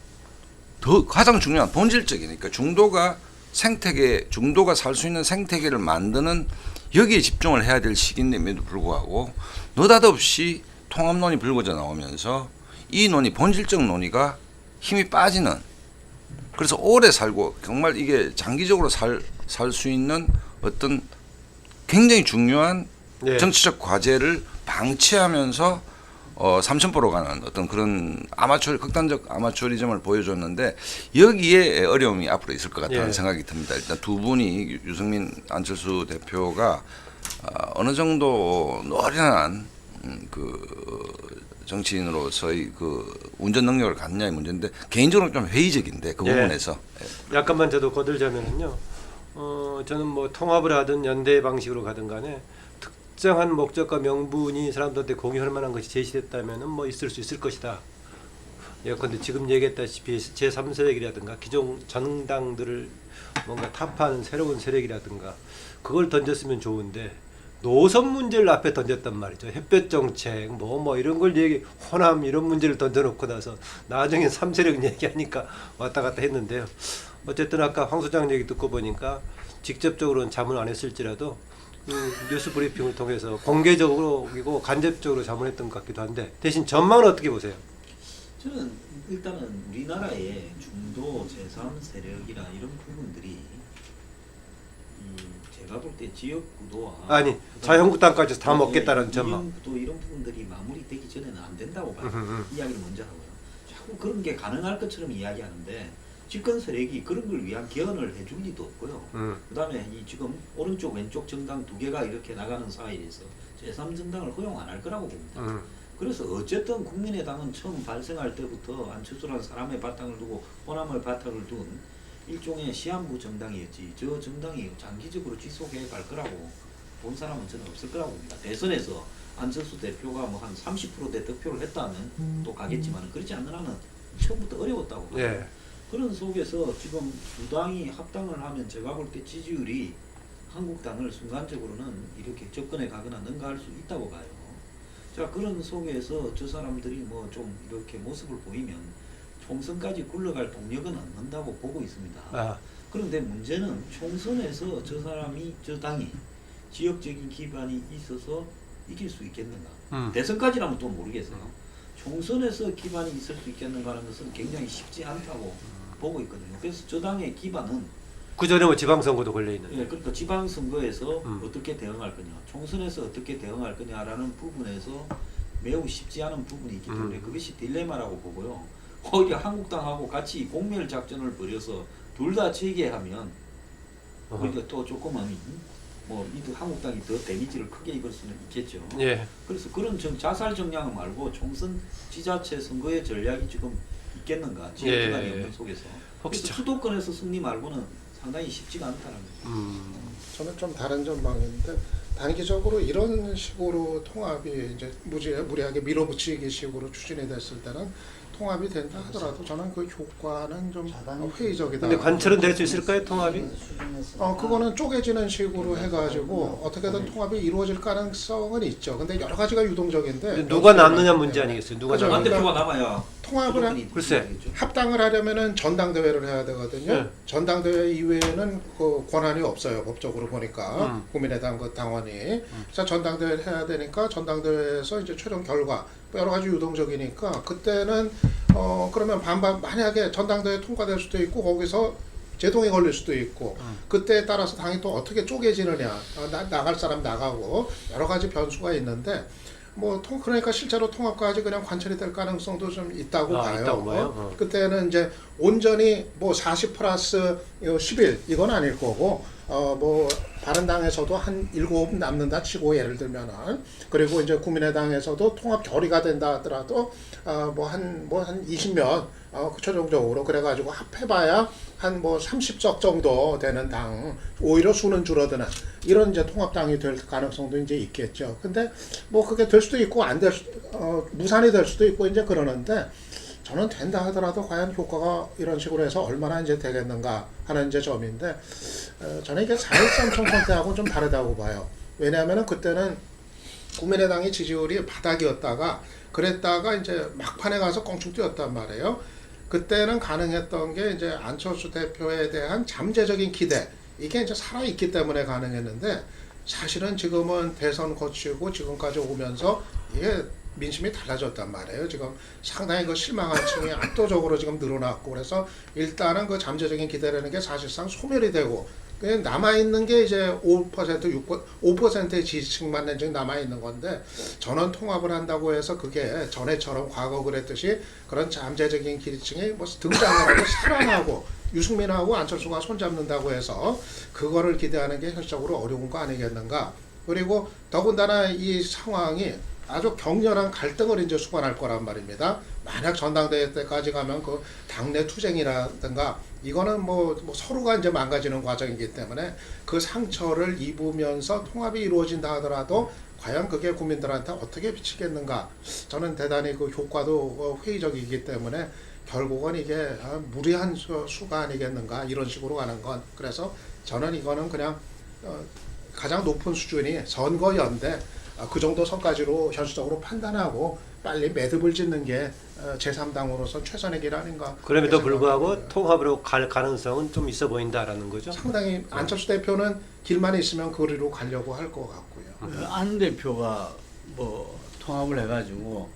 더 가장 중요한 본질적이니까 중도가 살 수 있는 생태계를 만드는 여기에 집중을 해야 될 시기임에도 불구하고 느닷없이 통합론이 불거져 나오면서 이 논의 본질적 논의가 힘이 빠지는 그래서 오래 살고 정말 이게 장기적으로 살 수 있는 어떤 굉장히 중요한 정치적 과제를 방치하면서 삼천포로 가는 어떤 그런 극단적 아마추어리즘을 보여줬는데 여기에 어려움이 앞으로 있을 것 같다는 생각이 듭니다. 일단 두 분이 유승민, 안철수 대표가 어느 정도 노련한 그 정치인으로서의 그 운전 능력을 갖느냐의 문제인데 개인적으로 좀 회의적인데 그 부분에서 약간만 저도 거들자면은요. 저는 뭐 통합을 하든 연대 방식으로 가든 간에 특정한 목적과 명분이 사람들한테 공유할 만한 것이 제시됐다면은 뭐 있을 수 있을 것이다. 예컨대 지금 얘기했다시피 제3세력이라든가 기존 정당들을 뭔가 타파하는 새로운 세력이라든가 그걸 던졌으면 좋은데 노선 문제를 앞에 던졌단 말이죠. 햇볕 정책 뭐 이런 걸 호남 이런 문제를 던져놓고 나서 나중에 3세력 얘기하니까 왔다 갔다 했는데요. 어쨌든 아까 황 소장 얘기 듣고 보니까 직접적으로는 자문 안 했을지라도 뉴스 브리핑을 통해서 공개적으로 그리고 간접적으로 자문했던 것 같기도 한데 대신 전망은 어떻게 보세요? 저는 일단은 우리나라의 중도 제3 세력이나 이런 부분들이 제가 볼 때 지역 구도와 아니 자유한국당까지 다 먹겠다는 전망. 이념 구도 이런 부분들이 마무리되기 전에는 안 된다고 봐요. 이야기를 먼저 하고요. 자꾸 그런 게 가능할 것처럼 이야기하는데 집권 세력이 그런 걸 위한 개헌을 해줄 리도 없고요. 그다음에 이 지금 오른쪽 왼쪽 정당 두 개가 이렇게 나가는 사이에서 제3정당을 허용 안 할 거라고 봅니다. 그래서 어쨌든 국민의당은 처음 발생할 때부터 안철수라는 사람의 바탕을 두고 호남의 바탕을 둔 일종의 시한부 정당이었지 저 정당이 장기적으로 지속해 갈 거라고 본 사람은 저는 없을 거라고 봅니다. 대선에서 안철수 대표가 뭐 한 30%대 득표를 했다면 또 가겠지만 그렇지 않는 한은 처음부터 어려웠다고 봐요. 예. 그런 속에서 지금 두 당이 합당을 하면 제가 볼 때 지지율이 한국당을 순간적으로는 이렇게 접근해 가거나 능가할 수 있다고 봐요. 자, 그런 속에서 저 사람들이 뭐 좀 이렇게 모습을 보이면 총선까지 굴러갈 동력은 없는다고 보고 있습니다. 아. 그런데 문제는 총선에서 저 당이 지역적인 기반이 있어서 이길 수 있겠는가? 대선까지라면 또 모르겠어요. 총선에서 기반이 있을 수 있겠는가 하는 것은 굉장히 쉽지 않다고 보고 있거든요. 그래서 저 당의 기반은 그 전에 뭐 지방선거도 걸려 있는데. 예, 그러니까 지방선거에서 어떻게 대응할 거냐, 총선에서 어떻게 대응할 거냐라는 부분에서 매우 쉽지 않은 부분이 있기 때문에 그것이 딜레마라고 보고요. 오히려 한국당하고 같이 공멸 작전을 벌여서 둘 다 재개하면 오히려 또 조금은 뭐 한국당이 더 데미지를 크게 입을 수는 있겠죠. 예. 그래서 그런 자살 정량 말고 총선 지자체 선거의 전략이 지금 있겠는가 지역 예. 기반이 없는 속에서. 혹시 그래서 수도권에서 승리 말고는 상당히 쉽지가 않다는 거죠. 저는 좀 다른 전망인데 단기적으로 이런 식으로 통합이 이제 무리하게 밀어붙이기 식으로 추진이 됐을 때는 통합이 된다 하더라도 저는 그 효과는 좀 회의적이다. 근데 관철은 될 수 있을까요, 통합이? 그거는 쪼개지는 식으로 해가지고 어떻게든 통합이 이루어질 가능성은 있죠. 근데 여러 가지가 유동적인데 누가 남느냐 문제 아니겠어요? 누가 그죠. 안 남느냐. 대표가 남아야 통합을 글쎄. 합당을 하려면은 전당대회를 해야 되거든요. 네. 전당대회 이외에는 그 권한이 없어요. 법적으로 보니까 국민의당 그 당원이. 그래서 전당대회를 해야 되니까 전당대회에서 이제 최종 결과 여러 가지 유동적이니까 그때는 그러면 반반 만약에 전당대회 통과될 수도 있고 거기서 제동이 걸릴 수도 있고 그때에 따라서 당이 또 어떻게 쪼개지느냐 나갈 사람 나가고 여러 가지 변수가 있는데 그러니까 실제로 통합까지 그냥 관철이 될 가능성도 좀 있다고 봐요. 있다고 봐요? 그때는 이제 온전히 40 플러스 11 이건 아닐 거고 바른당에서도 한 7 남는다 치고 예를 들면은 그리고 이제 국민의당에서도 통합 결의가 된다 하더라도 한 20몇 최종적으로 그래가지고 합해봐야 한 30석 정도 되는 당 오히려 수는 줄어드는 이런 이제 통합당이 될 가능성도 이제 있겠죠. 근데 그게 될 수도 있고 안 될 무산이 될 수도 있고 이제 그러는데 저는 된다 하더라도 과연 효과가 이런 식으로 해서 얼마나 이제 되겠는가 하는 이제 점인데 저는 이게 4.13 총선 때하고는 좀 다르다고 봐요. 왜냐하면은 그때는 국민의당의 지지율이 바닥이었다가 그랬다가 이제 막판에 가서 껑충 뛰었단 말이에요. 그때는 가능했던 게 이제 안철수 대표에 대한 잠재적인 기대 이게 이제 살아있기 때문에 가능했는데 사실은 지금은 대선 거치고 지금까지 오면서 이게 민심이 달라졌단 말이에요. 지금 상당히 그 실망한 층이 압도적으로 지금 늘어났고 그래서 일단은 그 잠재적인 기대라는 게 사실상 소멸이 되고 그냥 남아있는 게 이제 5%의 지지층만 지금 남아있는 건데 전원 통합을 한다고 해서 그게 전에처럼 과거 그랬듯이 그런 잠재적인 기득층이 등장을 하고 살아나고 유승민하고 안철수가 손잡는다고 해서 그거를 기대하는 게 현실적으로 어려운 거 아니겠는가. 그리고 더군다나 이 상황이 아주 격렬한 갈등을 이제 수반할 거란 말입니다. 만약 전당대회 때까지 가면 그 당내 투쟁이라든가 이거는 뭐 서로가 이제 망가지는 과정이기 때문에 그 상처를 입으면서 통합이 이루어진다 하더라도 과연 그게 국민들한테 어떻게 비치겠는가? 저는 대단히 그 효과도 회의적이기 때문에 결국은 이게 무리한 수가 아니겠는가 이런 식으로 가는 건. 그래서 저는 이거는 그냥 가장 높은 수준이 선거연대 그 정도 선까지로 현실적으로 판단하고 빨리 매듭을 짓는 게 제3당으로서 최선의 길 아닌가. 그럼에도 그렇게 불구하고 생각합니다. 통합으로 갈 가능성은 좀 있어 보인다라는 거죠. 상당히 안철수 대표는 길만 있으면 거리로 가려고 할 것 같고요. 안 대표가 뭐 통합을 해가지고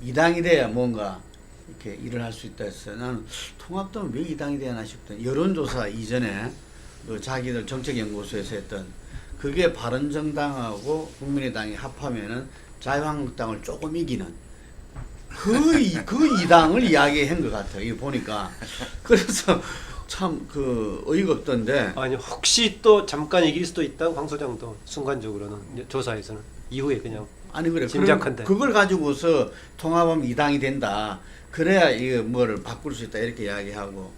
2당이 돼야 뭔가 이렇게 일을 할 수 있다 했어요. 나는 통합되면 왜 2당이 되나 싶다. 여론조사 이전에 그 자기들 정책연구소에서 했던 그게 바른정당하고 국민의당이 합하면은 자유한국당을 조금 이기는 그 2당을 이야기한 것 같아요. 이거 보니까. 그래서 참 그 어이가 없던데. 아니 혹시 또 잠깐 이길 수도 있다고 황 소장도 순간적으로는 조사에서는 이후에 그냥 아니 그래. 짐작한데. 그걸 가지고서 통합하면 2당이 된다. 그래야 이거 뭐를 바꿀 수 있다 이렇게 이야기하고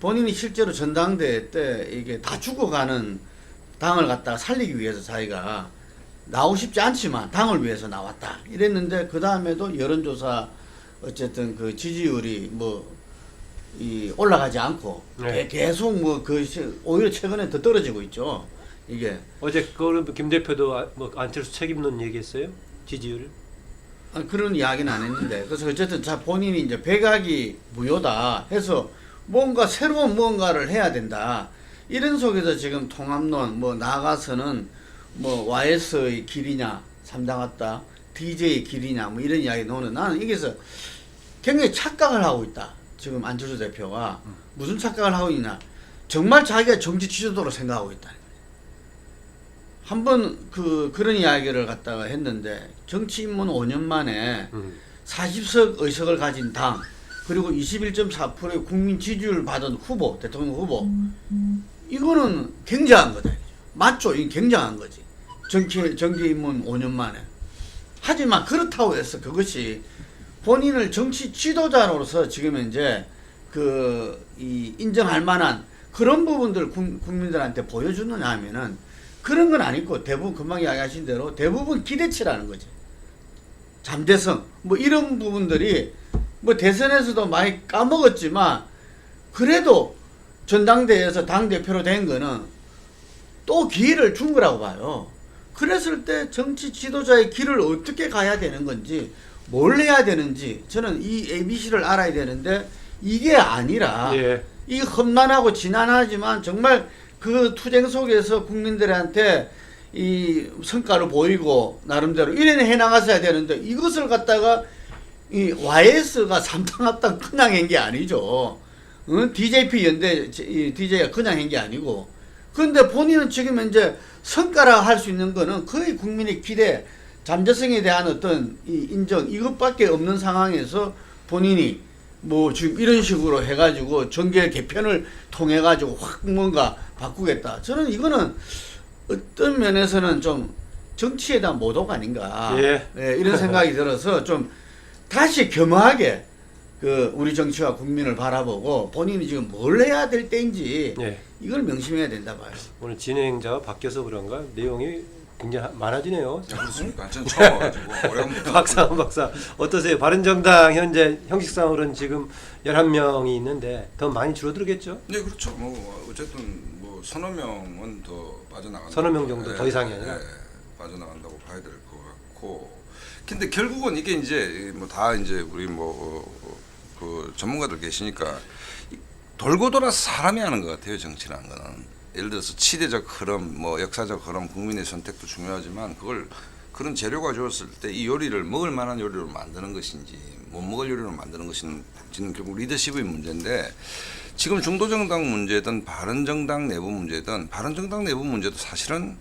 본인이 실제로 전당대회 때 이게 다 죽어가는 당을 갖다가 살리기 위해서 자기가 나오고 싶지 않지만 당을 위해서 나왔다 이랬는데 그 다음에도 여론조사 어쨌든 그 지지율이 뭐 이 올라가지 않고 네. 계속 뭐 그 오히려 최근에 더 떨어지고 있죠. 이게 어제 그걸 김 대표도 뭐 안철수 책임론 얘기했어요? 지지율? 그런 이야기는 안 했는데 그래서 어쨌든 자 본인이 이제 백악이 무효다 해서 뭔가 새로운 뭔가를 해야 된다 이런 속에서 지금 통합론 뭐 나아가서는 뭐 YS의 길이냐 3당 왔다 DJ의 길이냐 뭐 이런 이야기 나오는 나는 이게서 굉장히 착각을 하고 있다. 지금 안철수 대표가 무슨 착각을 하고 있냐 정말 자기가 정치 지도자로 생각하고 있다. 한번 그런 이야기를 갖다가 했는데 정치 입문 5년 만에 40석 의석을 가진 당 그리고 21.4%의 국민 지지율을 받은 후보 대통령 후보 이거는 굉장한 거다. 맞죠? 이게 굉장한 거지. 정치 입문 5년 만에. 하지만 그렇다고 해서 그것이 본인을 정치 지도자로서 지금 이제 인정할 만한 그런 부분들 국민들한테 보여주느냐 하면은 그런 건 아니고 대부분 금방 이야기하신 대로 대부분 기대치라는 거지. 잠재성 뭐 이런 부분들이 뭐 대선에서도 많이 까먹었지만 그래도 전당대회에서 당대표로 된 거는 또 기회를 준 거라고 봐요. 그랬을 때 정치 지도자의 길을 어떻게 가야 되는 건지 뭘 해야 되는지 저는 이 ABC를 알아야 되는데 이게 아니라 예. 이 험난하고 지난하지만 정말 그 투쟁 속에서 국민들한테 이 성과를 보이고 나름대로 이래는 해나갔어야 되는데 이것을 갖다가 이 YS가 3당 합당 그냥 한 게 아니죠. DJP 연대 DJ가 그냥 한 게 아니고 그런데 본인은 지금 이제 성과라 할 수 있는 거는 거의 국민의 기대 잠재성에 대한 어떤 이 인정 이것밖에 없는 상황에서 본인이 뭐 지금 이런 식으로 해가지고 정계 개편을 통해 가지고 확 뭔가 바꾸겠다. 저는 이거는 어떤 면에서는 좀 정치에 대한 모독 아닌가. 예. 이런 생각이 들어서 좀 다시 겸허하게 그 우리 정치와 국민을 바라보고 본인이 지금 뭘 해야 될 때인지 예. 이걸 명심해야 된다 봐요. 오늘 진행자가 바뀌어서 그런가 내용이 굉장히 많아지네요. 그렇습니까? 전 처음 와가지고 오래간부터 박상원 박사 어떠세요? 바른정당 현재 형식상으로는 지금 11명이 있는데 더 많이 줄어들겠죠? 네 그렇죠. 뭐 어쨌든 뭐 서너 명은 더 빠져나간다. 서너 명 정도 더 이상이 아니라? 빠져나간다고 봐야 될 것 같고. 근데 결국은 이게 이제 뭐 다 이제 우리 그 전문가들 계시니까 돌고 돌아서 사람이 하는 것 같아요. 정치라는 거는. 예를 들어서 시대적 흐름, 뭐 역사적 흐름, 국민의 선택도 중요하지만 그런 재료가 좋았을 때 이 요리를 먹을 만한 요리로 만드는 것인지 못 먹을 요리로 만드는 것인지는 결국 리더십의 문제인데 지금 중도정당 문제든 바른정당 내부 문제든 바른정당 내부 문제도 사실은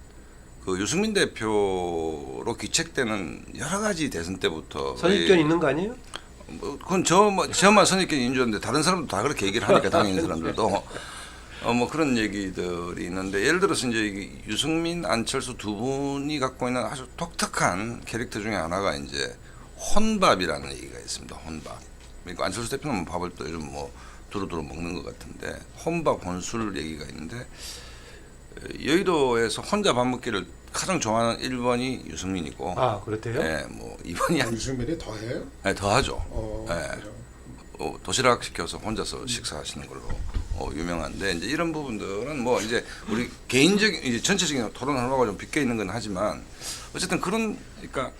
그 유승민 대표로 귀책되는 여러 가지 대선 때부터 선입견 있는 거 아니에요? 뭐 그건 저만 선입견인 줄 알았는데 다른 사람도 다 그렇게 얘기를 하니까 당에 있는 사람들도 뭐 그런 얘기들이 있는데 예를 들어서 이제 유승민, 안철수 두 분이 갖고 있는 아주 독특한 캐릭터 중에 하나가 이제 혼밥이라는 얘기가 있습니다. 혼밥. 그러니까 안철수 대표는 밥을 또 요즘 뭐 두루두루 먹는 것 같은데 혼밥 혼술 얘기가 있는데 여의도에서 혼자 밥 먹기를 가장 좋아하는 1번이 유승민이고 아 그렇대요? 예, 뭐 2번이 유승민이 더해요? 네, 더 하죠. 그죠. 도시락 시켜서 혼자서 식사하시는 걸로 유명한데 이제 이런 부분들은 뭐 이제 우리 개인적인 이제 전체적인 토론 하나가 좀 빗겨 있는 건 하지만 어쨌든 그런 그러니까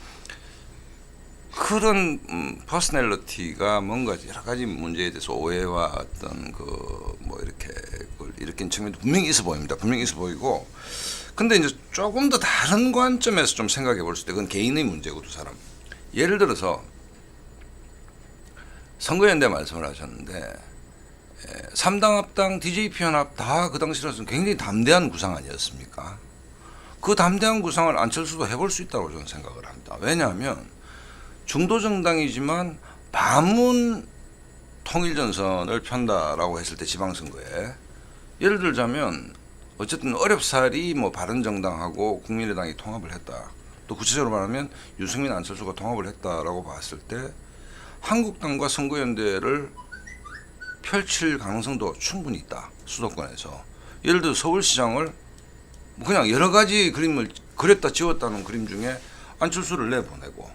그런 퍼스널리티가 뭔가 여러 가지 문제에 대해서 오해와 어떤 그 뭐 이렇게 그걸 일으킨 측면도 분명히 있어 보입니다. 분명히 있어 보이고 근데 이제 조금 더 다른 관점에서 좀 생각해 볼 수 있다. 그건 개인의 문제고 두 사람. 예를 들어서 선거연대 말씀을 하셨는데 3당 합당 DJP 연합 다 그 당시로서는 굉장히 담대한 구상 아니었습니까? 그 담대한 구상을 안철수도 해볼 수 있다고 저는 생각을 합니다. 왜냐하면 중도정당이지만 반문 통일전선을 편다라고 했을 때 지방선거에 예를 들자면 어쨌든 어렵사리 뭐 바른정당하고 국민의당이 통합을 했다. 또 구체적으로 말하면 유승민 안철수가 통합을 했다라고 봤을 때 한국당과 선거연대를 펼칠 가능성도 충분히 있다. 수도권에서. 예를 들어 서울시장을 그냥 여러 가지 그림을 그렸다 지웠다는 그림 중에 안철수를 내보내고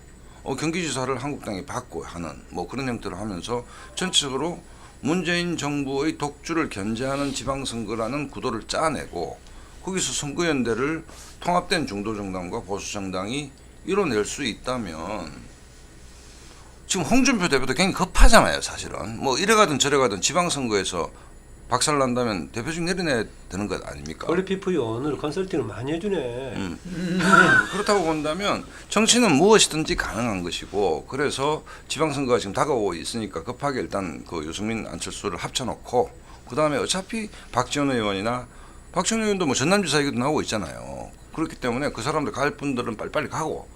경기지사를 한국당이 받고 하는 뭐 그런 형태를 하면서 전체적으로 문재인 정부의 독주를 견제하는 지방선거라는 구도를 짜내고 거기서 선거연대를 통합된 중도정당과 보수정당이 이뤄낼 수 있다면 지금 홍준표 대표도 굉장히 급하잖아요, 사실은. 뭐 이래 가든 저래 가든 지방선거에서 박살난다면 대표직 내려내야 되는 것 아닙니까? 폴리피프이 오늘 컨설팅을 많이 해주네. 그렇다고 본다면 정치는 무엇이든지 가능한 것이고 그래서 지방선거가 지금 다가오고 있으니까 급하게 일단 그 유승민 안철수를 합쳐놓고 그 다음에 어차피 박지원 의원이나 박지원 의원도 뭐 전남지사 얘기도 나오고 있잖아요. 그렇기 때문에 그 사람들 갈 분들은 빨리빨리 가고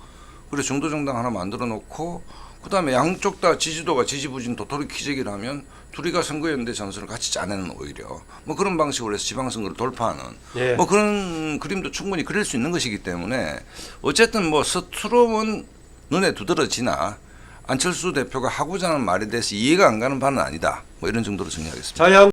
그래 중도정당 하나 만들어 놓고 그 다음에 양쪽 다 지지도가 지지부진 도토리 키재기라면 둘이가 선거연대 전선을 같이 짜내는 오히려 뭐 그런 방식으로 해서 지방선거를 돌파하는 예. 뭐 그런 그림도 충분히 그릴 수 있는 것이기 때문에 어쨌든 뭐 서투름은 눈에 두드러지나 안철수 대표가 하고자 하는 말에 대해서 이해가 안 가는 바는 아니다. 뭐 이런 정도로 정리하겠습니다. 자유한국당